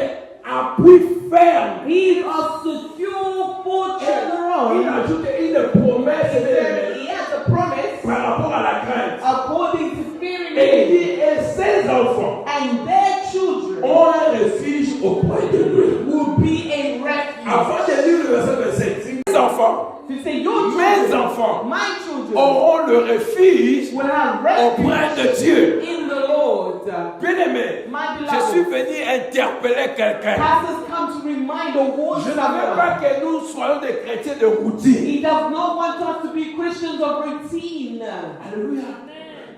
S3: appui ferme.
S1: He's a secure fortress.
S3: Il ajoute une promesse
S1: He has a promise
S3: par rapport à la crainte.
S1: according to fearing
S3: Et il
S1: Him.
S3: dit, et ses enfants
S1: And their children
S3: ont un refuge auprès de lui.
S1: will be a refuge.
S3: Avant de lire le verset 27, mes enfants,
S1: To say your
S3: mes
S1: children,
S3: enfants
S1: my children,
S3: auront le refuge
S1: will have refuge
S3: auprès de Dieu.
S1: in the Lord.
S3: Bien-aimé,
S1: My
S3: je suis
S1: beloved,
S3: venu interpeller quelqu'un.
S1: pastors come to remind or warn
S3: Je ne veux
S1: someone.
S3: pas que nous soyons des chrétiens de routine.
S1: He does not want us to be Christians of routine.
S3: Alléluia.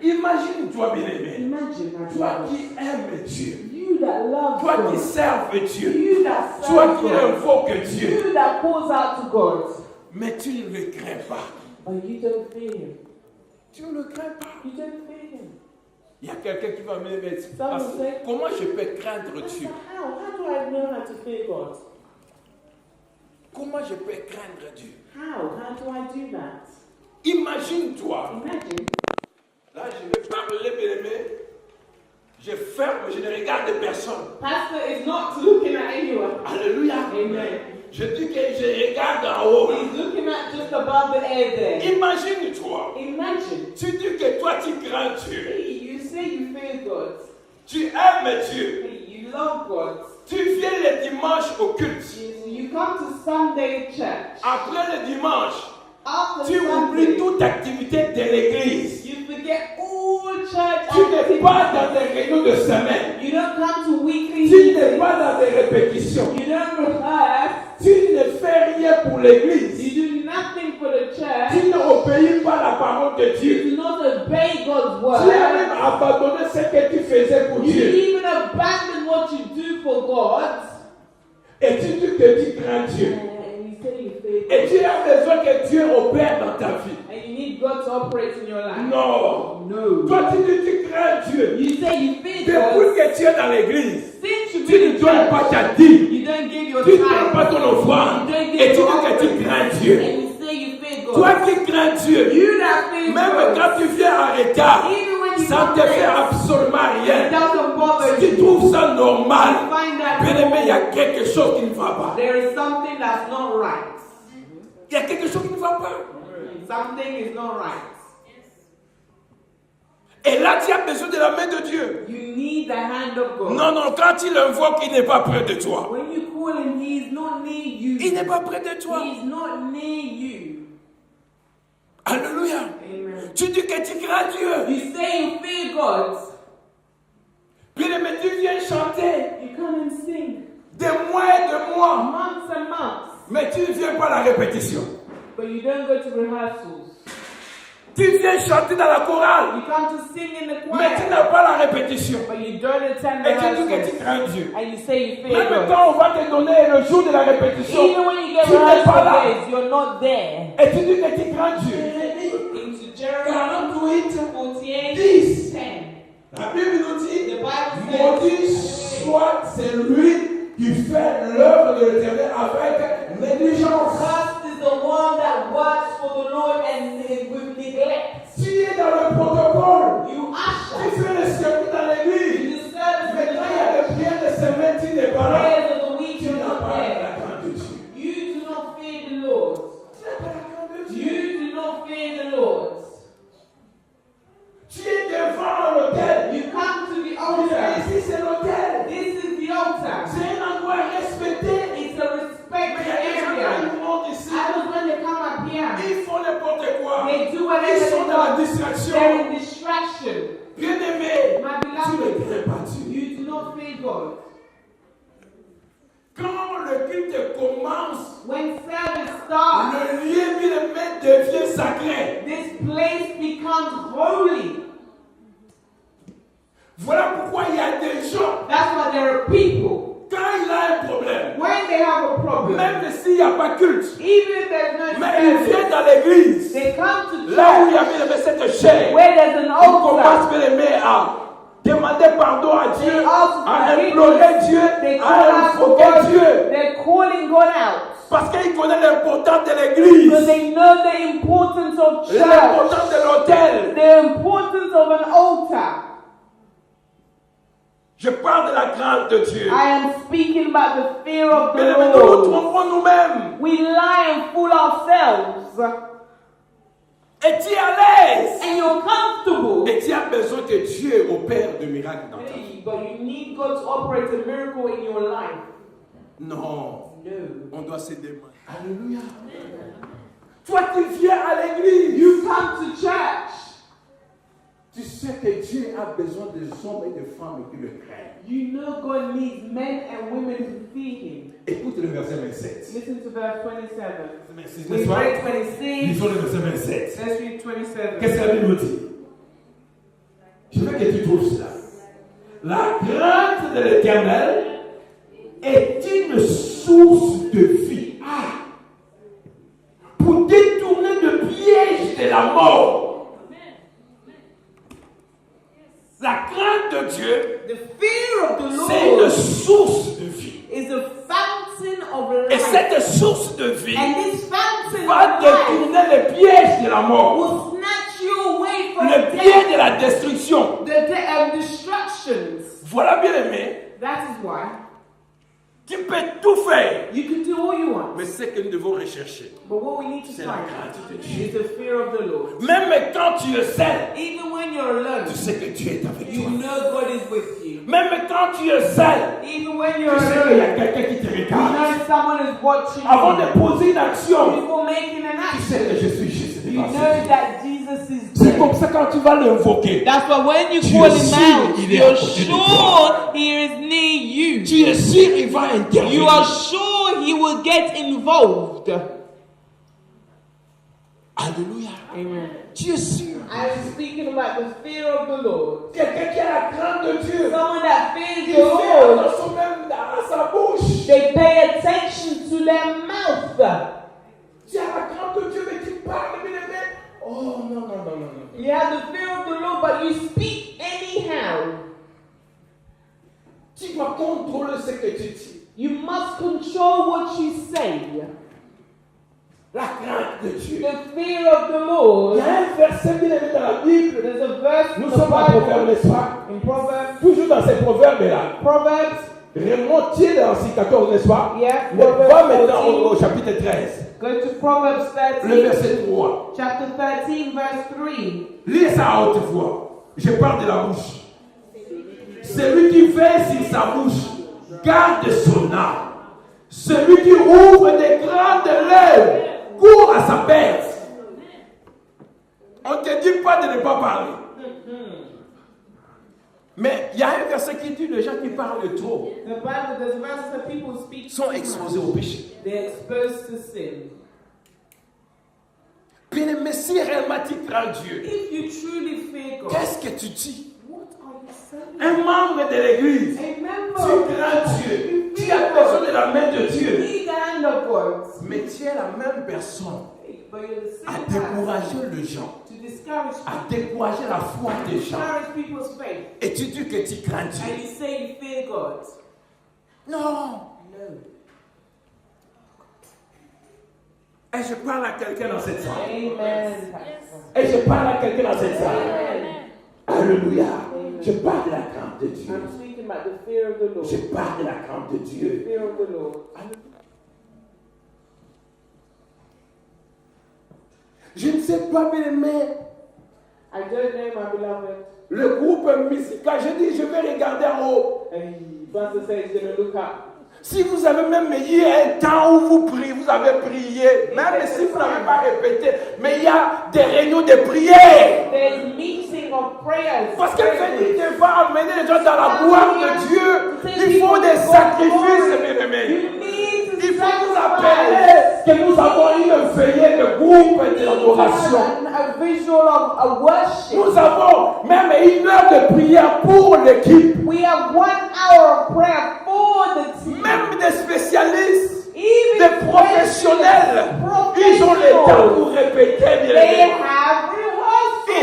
S3: Imagine-toi, bien-aimé.
S1: Imagine, my
S3: Toi
S1: brother,
S3: qui aimes Dieu.
S1: you that love
S3: Toi qui
S1: God,
S3: serves Dieu.
S1: you that
S3: Toi
S1: serve
S3: qui
S1: God,
S3: invoques Dieu.
S1: you that calls out to God,
S3: Mais tu ne le crains pas.
S1: but you don't fear Him.
S3: Tu ne le crains pas.
S1: You don't fear Him.
S3: Il y a quelqu'un qui va me dire,
S1: Someone say,
S3: comment je peux craindre
S1: Pastor,
S3: Dieu?
S1: how do I know how to fear God?
S3: Comment je peux craindre Dieu?
S1: How do I do that?
S3: Imagine-toi.
S1: Imagine,
S3: Là, je vais parler, bien-aimé. Je ferme, je ne regarde personne.
S1: Pastor is not looking at anyone.
S3: Alléluia.
S1: Amen.
S3: Je dis que je regarde en haut.
S1: He's looking at just above the air there.
S3: Imagine-toi.
S1: Imagine,
S3: Tu dis que toi, tu crains Dieu.
S1: hey, you say you fear God.
S3: Tu aimes Dieu.
S1: Hey, you love God.
S3: Tu viens le dimanche au culte.
S1: You come to Sunday church.
S3: Après le dimanche,
S1: After
S3: tu oublies
S1: Sunday,
S3: toute activité de l'église.
S1: you forget all church
S3: Tu n'es
S1: activities.
S3: pas dans des réunions de semaine.
S1: You don't come to weekly
S3: Tu n'es
S1: meetings.
S3: pas dans des répétitions.
S1: You don't rehearse.
S3: Tu ne fais rien pour l'église.
S1: You do nothing for the church.
S3: Tu n'obéis pas à la parole de
S1: You
S3: Dieu.
S1: do not obey God's
S3: Tu as même
S1: word.
S3: abandonné ce que tu faisais pour
S1: You
S3: Dieu.
S1: even abandon what you do for God.
S3: Et tu dis que tu crains Dieu.
S1: And you say you fear
S3: Et
S1: God.
S3: tu as besoin que Dieu opère dans ta vie.
S1: And you need God to operate in your life.
S3: Non.
S1: No.
S3: Toi, tu dis que tu crains Dieu.
S1: You say you fear
S3: Depuis
S1: God.
S3: que tu es dans l'église,
S1: Since you've
S3: tu
S1: been
S3: ne
S1: in
S3: donnes pas
S1: church,
S3: ta dîme.
S1: you don't give your
S3: Tu ne donnes pas
S1: time.
S3: ton offrande.
S1: You don't
S3: Et
S1: give
S3: tu
S1: your
S3: dis que tu
S1: offering.
S3: crains Dieu.
S1: And you say you fear God.
S3: Toi qui crains Dieu,
S1: You that fear
S3: même
S1: God.
S3: quand tu viens en retard,
S1: Even when you
S3: ça
S1: come
S3: ne te fait
S1: late,
S3: absolument
S1: it
S3: rien.
S1: doesn't bother
S3: Tu
S1: you.
S3: trouves ça normal.
S1: Find that
S3: Bien aimé, il y a quelque chose qui ne va pas.
S1: there is something that's not right.
S3: Il y a quelque chose qui ne va pas.
S1: Something is not right.
S3: Et là, tu as besoin de la main de Dieu.
S1: You need the hand of God.
S3: Non, non, quand il invoque, il n'est pas près de toi.
S1: When you call him, he is not near you.
S3: Il n'est pas près de toi.
S1: He is not near you.
S3: Alléluia.
S1: Amen.
S3: Tu dis que tu crains Dieu.
S1: You say you fear God.
S3: Bien aimé, tu viens chanter
S1: You come and sing
S3: des mois et des mois.
S1: months and months,
S3: Mais tu ne viens pas à la répétition.
S1: but you don't go to rehearsals.
S3: Tu viens chanter dans la chorale,
S1: You come to sing in the
S3: mais tu
S1: choir,
S3: n'as pas la répétition.
S1: but you don't attend
S3: Et
S1: the
S3: tu dis que tu
S1: lessons.
S3: crains Dieu.
S1: And you say you fear
S3: Même
S1: God.
S3: quand on va te donner le jour de la répétition,
S1: Even when you get
S3: tu n'es pas là.
S1: rehearsal days, you're not there.
S3: Et tu dis que tu crains Dieu.
S1: Into Jeremiah
S3: 48,
S1: 48,
S3: 10.
S1: 10.
S3: La Bible nous dit,
S1: The Bible
S3: maudit
S1: says,
S3: soit celui qui fait l'œuvre de l'Éternel avec négligence.
S1: Cursed is the one that works for the Lord and with neglect.
S3: Tu es dans le protocole.
S1: You
S3: Tu
S1: usher.
S3: fais le service dans l'église.
S1: You serve
S3: Mais
S1: the
S3: quand il y a le prière de semaine, tu n'es pas là.
S1: prayers of the week.
S3: Tu
S1: You're
S3: n'as
S1: not
S3: pas la
S1: there.
S3: crainte de Dieu.
S1: You do not fear the Lord.
S3: Tu n'as pas la crainte de Dieu.
S1: You do not fear the Lord.
S3: Tu es devant l'autel.
S1: You come to the
S3: Ici,
S1: altar.
S3: c'est l'autel.
S1: This is the altar.
S3: C'est un endroit respecté.
S1: It's a
S3: Mais
S1: respected
S3: il y a des gens
S1: area.
S3: qui montent ici.
S1: And when they come up here,
S3: Ils font n'importe quoi.
S1: they do
S3: Ils
S1: whatever
S3: sont
S1: they
S3: dans la
S1: want.
S3: distraction.
S1: They're in distraction.
S3: Bien-aimé,
S1: My
S3: tu ne
S1: beloved,
S3: crains pas Dieu.
S1: you do not fear God.
S3: Quand le culte commence,
S1: When service starts,
S3: le lieu millimètre devient sacré.
S1: this place becomes holy.
S3: Voilà pourquoi il y a des gens,
S1: That's why there are people,
S3: quand il a un problème,
S1: when they have a problem,
S3: même s'il n'y a pas culte,
S1: even if there's no
S3: mais ils
S1: service,
S3: viennent dans l'église,
S1: they come to
S3: là où il y
S1: church
S3: avait cette chair,
S1: where there's an
S3: on commence
S1: altar.
S3: bien aimé à demander pardon à Dieu,
S1: They ask
S3: à
S1: for
S3: implorer Dieu,
S1: They
S3: à
S1: call out for
S3: invoquer
S1: God.
S3: Dieu,
S1: They're calling God out
S3: parce qu'ils connaissent l'importance de
S1: because
S3: l'église,
S1: they know the importance of church,
S3: l'importance de l'autel.
S1: the importance of an altar.
S3: Je parle de la crainte de Dieu.
S1: I am speaking about the fear of
S3: Mais
S1: the
S3: nous nous
S1: Lord.
S3: trompons nous-mêmes.
S1: We lie and fool ourselves,
S3: Et tu es à l'aise.
S1: and you're comfortable.
S3: Et tu as besoin que Dieu opère de miracles dans ta vie.
S1: Hey, but you need God to operate a miracle in your life.
S3: Non.
S1: No.
S3: On doit se demander. Alléluia. Toi, tu viens à l'église.
S1: You come to church.
S3: Tu sais que Dieu a besoin des hommes et des femmes qui le craignent.
S1: You know God needs men and women who fear Him.
S3: Écoute le verset 27.
S1: Listen to verse 27.
S3: N'est-ce
S1: We
S3: pas?
S1: read 26.
S3: Lisons le verset 27.
S1: Let's read 27.
S3: Qu'est-ce que la Bible dit? Je veux que tu trouves cela. La crainte de l'Éternel est une source de vie. Pour détourner le piège de la mort. La crainte de Dieu,
S1: The fear of the
S3: c'est une
S1: Lord
S3: source de vie.
S1: is a fountain of
S3: Et
S1: life.
S3: cette source de vie
S1: And this fountain
S3: va
S1: of life
S3: détourner le piège de la mort.
S1: will snatch you away from
S3: Le piège de la destruction.
S1: the destructions.
S3: Voilà bien aimé.
S1: That is why
S3: Tu peux tout faire.
S1: you can do all you want.
S3: Mais ce que nous devons rechercher,
S1: But what we need to
S3: c'est la
S1: find
S3: crainte de Dieu.
S1: is the fear of the Lord.
S3: Même quand tu es seul,
S1: Even when you're alone,
S3: tu sais que Dieu est avec
S1: you
S3: toi.
S1: know God is with you.
S3: Même quand tu es seul,
S1: Even when
S3: tu
S1: you're
S3: sais qu'il y
S1: alone,
S3: a quelqu'un qui te
S1: you
S3: regarde.
S1: know someone is watching
S3: Avant
S1: you.
S3: de poser une action,
S1: Before making an
S3: tu sais
S1: action,
S3: que je suis juste
S1: you
S3: devant
S1: know
S3: Dieu.
S1: that Jesus is
S3: C'est
S1: there.
S3: comme ça quand tu vas l'invoquer.
S1: That's why when you
S3: Tu
S1: call
S3: es
S1: him
S3: sûr
S1: out,
S3: il est à
S1: you're
S3: côté de
S1: sure he is near you.
S3: Tu es sûr il va intervenir.
S1: You are sure he will get involved.
S3: Alléluia.
S1: Amen.
S3: Tu es sûr.
S1: I am speaking about the fear of the Lord.
S3: Quelqu'un qui a la crainte de Dieu.
S1: Someone that fears
S3: Il
S1: the
S3: fait
S1: Lord,
S3: attention même à sa bouche.
S1: they pay attention to their mouth.
S3: Tu as la crainte de Dieu, mais tu parles, mais oh non, non, non, non, non.
S1: You have the fear of the Lord, but you speak anyhow.
S3: Tu dois contrôler ce que tu dis.
S1: You must control what you say.
S3: La crainte de Dieu.
S1: The fear of the
S3: Il
S1: Lord.
S3: y a un verset bien aimé dans la Bible.
S1: There's a verse in
S3: Nous
S1: the
S3: sommes à Proverbes,
S1: Bible,
S3: n'est-ce pas?
S1: in Proverbs.
S3: Toujours dans ces proverbes-là.
S1: Proverbs,
S3: Remontez dans le 14, n'est-ce pas?
S1: yeah,
S3: Mais va
S1: Proverbs
S3: maintenant
S1: 14.
S3: au chapitre 13.
S1: Go to Proverbs
S3: Le
S1: 13,
S3: verset 3.
S1: chapter 13, verse 3.
S3: Lis ça à haute voix. Je parle de la bouche. Celui qui veille sur sa bouche garde son âme. Celui qui ouvre des grandes lèvres court à sa perte. On ne te dit pas de ne pas parler. Mais il y a un verset qui dit les gens qui parlent trop
S1: The Bible, there's verses that people speak
S3: sont exposés au péché.
S1: They're exposed to sin.
S3: Bien-aimé, Mais si réellement tu crains Dieu,
S1: If you truly fear God,
S3: qu'est-ce que tu dis?
S1: what are you saying?
S3: Un membre de l'église,
S1: A
S3: tu
S1: member
S3: crains Dieu, tu as besoin de la main de Dieu.
S1: need the hand of God,
S3: Mais tu es la même personne
S1: but you're the
S3: à
S1: same person
S3: décourager les gens,
S1: to discourage
S3: à décourager la foi des gens.
S1: discourage people's faith,
S3: Et tu dis que tu crains
S1: and
S3: Dieu.
S1: you say you fear God.
S3: Non.
S1: No.
S3: Et je parle à quelqu'un dans cette salle.
S1: Amen. Pastor.
S3: Et je parle à quelqu'un dans cette salle.
S1: Amen.
S3: Alléluia. Je parle de la crainte de Dieu.
S1: I'm speaking about the fear of the Lord.
S3: Je parle de la crainte de
S1: The
S3: Dieu.
S1: fear of the Lord.
S3: Je ne sais pas, bien aimé,
S1: I don't know, my beloved.
S3: le groupe musical, je dis, je vais regarder en haut.
S1: And Pastor says he's going to look up.
S3: Si vous avez même eu un temps où vous priez, vous avez prié, même si vous n'avez pas répété, mais il y a des réunions de prière.
S1: There's meeting of prayers.
S3: Parce que venir devant amener les gens dans la gloire de Dieu, il faut des sacrifices, bien aimés.
S1: You need to
S3: Il faut nous
S1: sacrifice.
S3: appeler que nous avons une veillée de groupe
S1: You
S3: de
S1: need to
S3: l'adoration.
S1: have a visual of a worship.
S3: Nous avons même une heure de prière pour l'équipe.
S1: We have 1 hour of prayer for the team.
S3: Même des spécialistes,
S1: Even
S3: des professionnels, ils ont le temps pour répéter, bien
S1: They
S3: aimés.
S1: have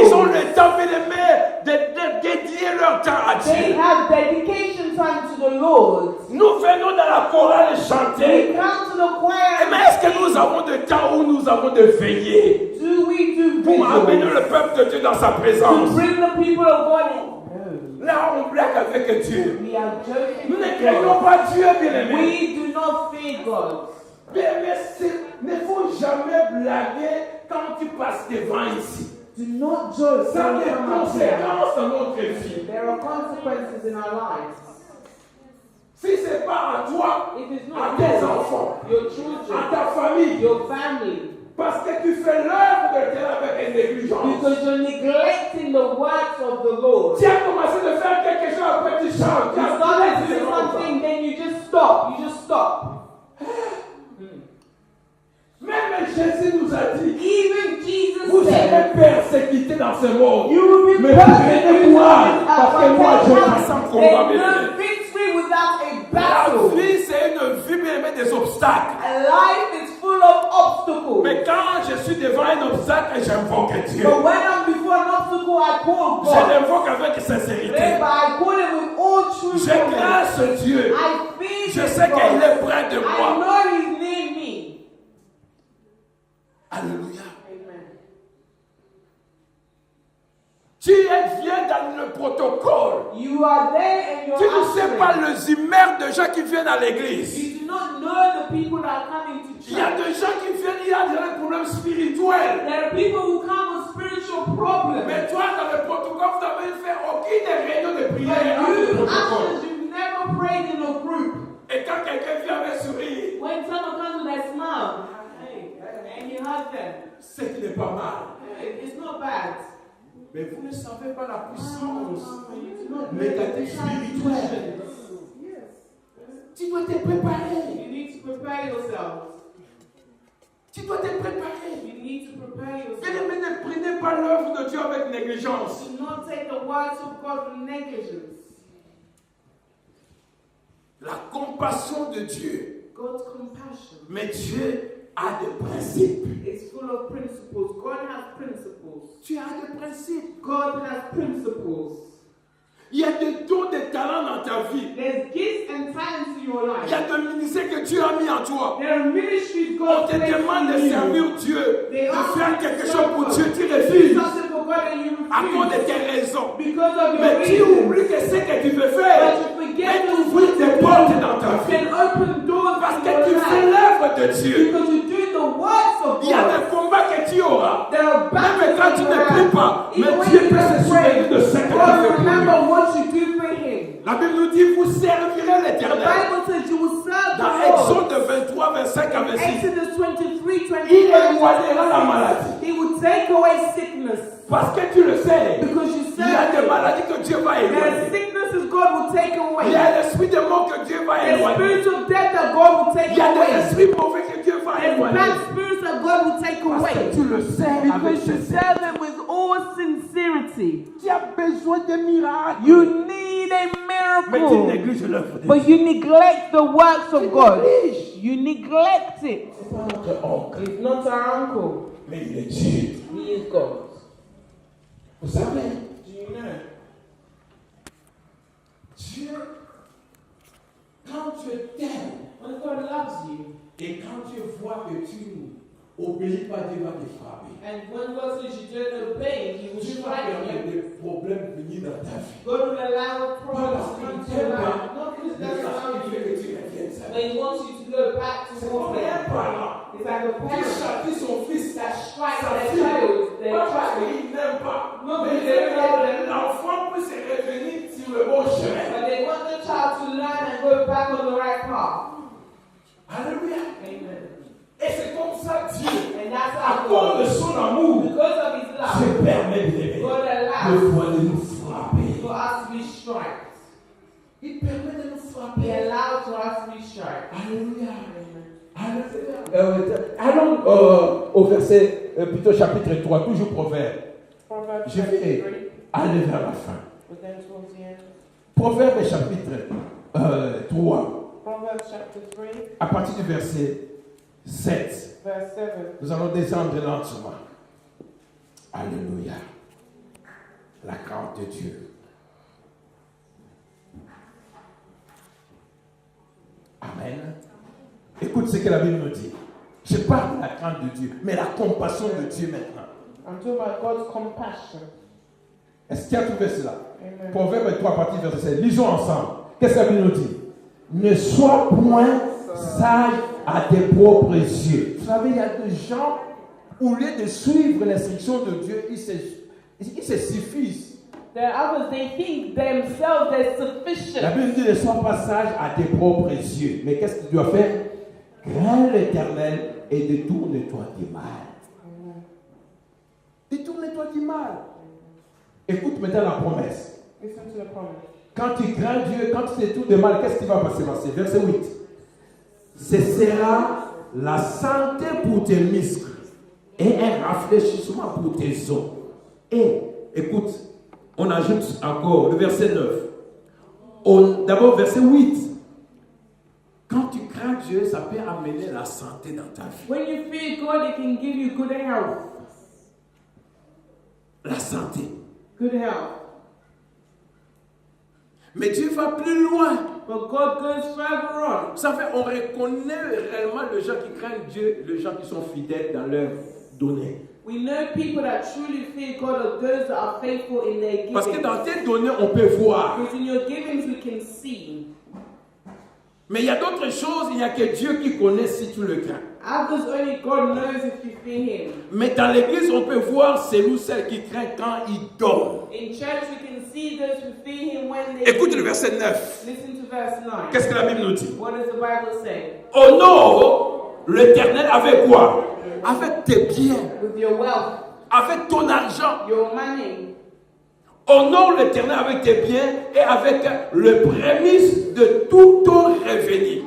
S3: Ils ont
S1: rehearsals.
S3: le temps, bien aimé, de dédier leur temps à
S1: They
S3: Dieu.
S1: have dedication time to the Lord.
S3: Nous venons dans la chorale
S1: We
S3: chanter.
S1: come to the choir.
S3: Mais est-ce que nous avons de temps où nous avons de veiller
S1: Do we do
S3: pour amener
S1: visuals?
S3: le peuple de Dieu dans sa
S1: To
S3: présence?
S1: bring the people of God in?
S3: Là, on blague avec Dieu.
S1: We are joking.
S3: Nous ne
S1: with
S3: craignons
S1: God.
S3: pas Dieu, bien aimé.
S1: We do not fear God.
S3: Bien aimé, il ne faut jamais blaguer quand tu passes devant ici.
S1: Do not joke
S3: Ça a
S1: when
S3: des
S1: you come up here.
S3: conséquences dans notre vie.
S1: There are consequences in our lives.
S3: Si ce n'est pas à toi,
S1: It is
S3: à
S1: not
S3: tes
S1: you,
S3: enfants,
S1: your
S3: à
S1: children,
S3: ta famille,
S1: your family,
S3: parce que tu fais l'œuvre de Dieu avec une négligence.
S1: because you're neglecting the words of the Lord.
S3: Tu as commencé de faire quelque chose, après tu chantes. Tu
S1: You
S3: as
S1: started
S3: fait
S1: doing
S3: ce
S1: something, then you just stop. You just stop.
S3: Même Jésus nous a dit,
S1: Even Jesus
S3: vous
S1: said,
S3: serez persécutés dans ce monde.
S1: you will be
S3: Mais prenez courage, parce que moi je passe en combat, bien
S1: There's
S3: aimé.
S1: no victory without a
S3: La
S1: battle.
S3: vie, c'est une vie, bien aimé, des obstacles.
S1: Life is full of obstacles.
S3: Mais quand je suis devant un obstacle, j'invoque Dieu.
S1: But when I'm before an obstacle, I call
S3: Je
S1: God.
S3: l'invoque avec sincérité.
S1: But I call it with all truth.
S3: Je crains ce Dieu.
S1: I fear
S3: Je
S1: this
S3: sais
S1: God.
S3: qu'il est près de
S1: I
S3: moi.
S1: know He's near me.
S3: Alléluia.
S1: Amen.
S3: Tu viens dans le protocole.
S1: You are there and you're
S3: Tu ne sais
S1: answering.
S3: pas le zimmer de gens qui viennent à l'église.
S1: You do not know the people that are coming to
S3: Il y a
S1: church.
S3: des gens qui viennent, il y a des problèmes spirituels.
S1: There are people who come with spiritual problems.
S3: Mais toi, dans le protocole, vous n'avez fait aucune réunion de
S1: But
S3: prière. dans le
S1: you,
S3: protocole.
S1: actions, you've never prayed in a group.
S3: Et quand quelqu'un vient avec sourire,
S1: When someone comes with a smile, and you hug them,
S3: c'est qu'il n'est pas mal.
S1: it's not bad.
S3: Mais vous ne savez pas la puissance
S1: You do not know
S3: négative
S1: the
S3: spirituelle. Tu dois te préparer.
S1: You need to prepare yourself.
S3: Tu dois te préparer.
S1: You need to prepare yourself.
S3: Bien-aimé, ne prenez pas l'œuvre de Dieu avec négligence.
S1: Do not take the words of God with negligence.
S3: La compassion de Dieu.
S1: God's compassion
S3: Mais Dieu a des principes.
S1: is full of principles. God has principles.
S3: Tu as des principes.
S1: God has principles.
S3: Il y a des dons, des talents dans ta vie.
S1: There's gifts and talents in your
S3: Il y a
S1: life.
S3: des ministères que Dieu a mis en toi.
S1: There are ministries
S3: On
S1: God
S3: te
S1: placed
S3: demande de
S1: in you.
S3: servir Dieu,
S1: They
S3: de
S1: ask
S3: faire
S1: you
S3: quelque
S1: to
S3: chose pour Dieu. Tu
S1: do
S3: refuses
S1: something for God and you
S3: à cause de
S1: refuse
S3: tes raisons.
S1: because of your
S3: Mais tu
S1: reasons.
S3: oublies que ce que tu veux faire
S1: But you forget
S3: est
S1: what
S3: ouvrir
S1: you
S3: des
S1: do.
S3: portes dans ta vie.
S1: Can open doors
S3: Parce
S1: in
S3: que
S1: your
S3: tu fais
S1: life
S3: l'œuvre de Dieu.
S1: because you do the works of
S3: Il y a
S1: God.
S3: des combats que tu auras.
S1: There are battles
S3: Même quand tu
S1: in
S3: ne
S1: your
S3: pries
S1: life.
S3: pas, mais
S1: Even when
S3: Dieu
S1: you
S3: peut se
S1: don't
S3: souvenir
S1: pray,
S3: de ce que tu
S1: God
S3: as fait
S1: will
S3: pour lui.
S1: remember what you do for Him.
S3: La Bible nous dit, vous servirez
S1: The
S3: l'Éternel.
S1: Bible says you will serve
S3: Dans
S1: the Lord.
S3: Exode 23, 25 à 26.
S1: Exodus 23,
S3: Il
S1: 25.
S3: éloignera la maladie.
S1: He will take away sickness
S3: Parce que tu le sais,
S1: because you
S3: il y a
S1: serve
S3: des
S1: Him.
S3: maladies que Dieu va
S1: There are
S3: éloigner.
S1: sicknesses God will take
S3: Il
S1: away.
S3: y a l'esprit de mort que Dieu va
S1: There's
S3: éloigner.
S1: spirits of death that God will take
S3: Il y a des
S1: away.
S3: esprits mauvais que Dieu va
S1: There's
S3: éloigner.
S1: bad spirits that God will take
S3: Parce que
S1: away.
S3: tu le sais avec
S1: Because you
S3: sincérité.
S1: serve Him with all sincerity.
S3: Tu as besoin de miracles.
S1: You need a
S3: Mais tu
S1: miracle.
S3: négliges l'œuvre de Dieu.
S1: But you neglect the works
S3: Tu
S1: of God.
S3: négliges.
S1: You neglect it.
S3: C'est pas notre oncle,
S1: It's not our uncle.
S3: mais il est Dieu.
S1: He is God.
S3: Vous savez,
S1: Do you know?
S3: Dieu, quand Dieu t'aime,
S1: When God loves you,
S3: et quand Dieu voit que tu n'obéis pas, Dieu va te frapper.
S1: and when God says you don't obey, He will
S3: Dieu va
S1: strike
S3: permettre
S1: you.
S3: des problèmes venir dans ta vie.
S1: God will allow
S3: Pas
S1: problems
S3: parce
S1: to come
S3: qu'il
S1: to your
S3: t'aime,
S1: life. Not because
S3: mais
S1: that's
S3: parce
S1: how
S3: qu'il
S1: you
S3: veut que tu reviennes sa
S1: but
S3: vie.
S1: He wants you to go back
S3: C'est
S1: towards
S3: comme un
S1: Him.
S3: parent
S1: It's like a
S3: qui
S1: parent
S3: châtie son fils,
S1: that strikes
S3: sa
S1: their
S3: fille,
S1: child. Their
S3: pas parce
S1: child.
S3: qu'il n'aime pas,
S1: Non,
S3: mais
S1: mais
S3: il veut
S1: they love them.
S3: que l'enfant puisse revenir sur le bon chemin.
S1: But they want the child to learn and go back on the right path.
S3: Alléluia.
S1: Amen.
S3: Et c'est comme ça Dieu,
S1: And that's
S3: à
S1: how
S3: cause de
S1: God,
S3: son amour,
S1: because of His love,
S3: Dieu permet de
S1: God
S3: de
S1: allows
S3: fois de nous frapper.
S1: for us to be struck.
S3: Il permet de nous
S1: He
S3: frapper.
S1: allows for us to be struck.
S3: Alléluia. Alléluia. Allons au verset, plutôt chapitre 3, toujours Proverbe.
S1: Proverbs
S3: Je vais aller vers la fin.
S1: We're going towards the end.
S3: Proverbe chapitre 3,
S1: Proverbs chapter 3,
S3: à partir du verset 7.
S1: verse 7.
S3: Nous allons descendre lentement. Alléluia. La crainte de Dieu. Amen. Écoute ce que la Bible nous dit. Je parle de la crainte de Dieu, mais la compassion de Dieu maintenant.
S1: I'm talking about God's compassion.
S3: Est-ce qu'il y a trouvé cela?
S1: Amen.
S3: Proverbe 3, partie verset 7. Lisons ensemble. Qu'est-ce que la Bible nous dit? Ne sois point sage à tes propres yeux. Vous savez, il y a des gens, au lieu de suivre l'instruction de Dieu, ils se suffisent.
S1: There are others, they think themselves they're
S3: La
S1: sufficient.
S3: Bible dit ne sois pas sage à tes propres yeux. Mais qu'est-ce que tu dois faire? Crains l'Éternel et détourne-toi du mal. Détourne-toi du mal. Écoute maintenant la promesse.
S1: Listen to the promise.
S3: Quand tu crains Dieu, quand tu détournes du mal, qu'est-ce qui va passer? Verset 8. Ce sera la santé pour tes muscles et un rafraîchissement pour tes os. Et, écoute, on ajoute encore le verset 9. D'abord, verset 8. Quand tu crains Dieu, ça peut amener la santé dans ta vie.
S1: When you fear God, it can give you good health.
S3: La santé.
S1: Good health.
S3: Mais Dieu va plus loin.
S1: But God goes further on.
S3: Ça fait, on reconnaît réellement les gens qui craignent Dieu, les gens qui sont fidèles dans leurs données.
S1: We know people that truly fear God are those that are faithful in their giving.
S3: Parce que dans tes données, on peut voir.
S1: Because in your givings we can see.
S3: Mais il y a d'autres choses, il n'y a que Dieu qui connaît si tu le crains.
S1: Others only God knows if you fear Him.
S3: Mais dans l'église, on peut voir celui ou celle qui craint quand il dort.
S1: In church we can see those who fear Him when they
S3: Écoute le verset 9.
S1: Listen to verse 9.
S3: Qu'est-ce que la Bible nous dit?
S1: What does the Bible say?
S3: Honore l'Éternel avec quoi? Avec tes biens,
S1: With your wealth,
S3: avec ton argent.
S1: your money.
S3: Honore l'Éternel avec tes biens et avec le prémisse de tout ton revenu.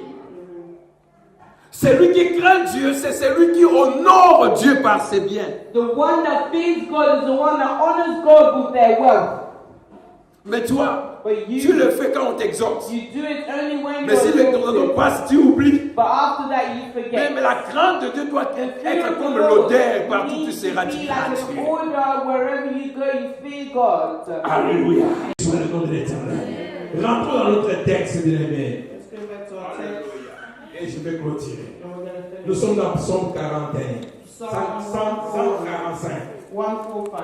S3: Celui qui craint Dieu, c'est celui qui honore Dieu par ses biens.
S1: The one that fears God is the one that honors God with their wealth.
S3: Mais toi,
S1: But
S3: tu le fais quand on t'exhorte.
S1: you do it only when
S3: Mais si
S1: you're
S3: l'exhortation passe, tu oublies.
S1: But after that you forget.
S3: Mais la crainte de Dieu doit être comme l'odeur. Partout tu seras, tu crains
S1: like
S3: Dieu.
S1: an odor wherever you go, you fear God.
S3: Alléluia. Soit le nom de l'Éternel. Rentrons dans notre texte, bien-aimé.
S1: Let's go back to our text.
S3: Et je vais clôturer.
S1: And we're going to finish.
S3: Nous sommes dans Psaume 41.
S1: Psalm
S3: 145.
S1: 145.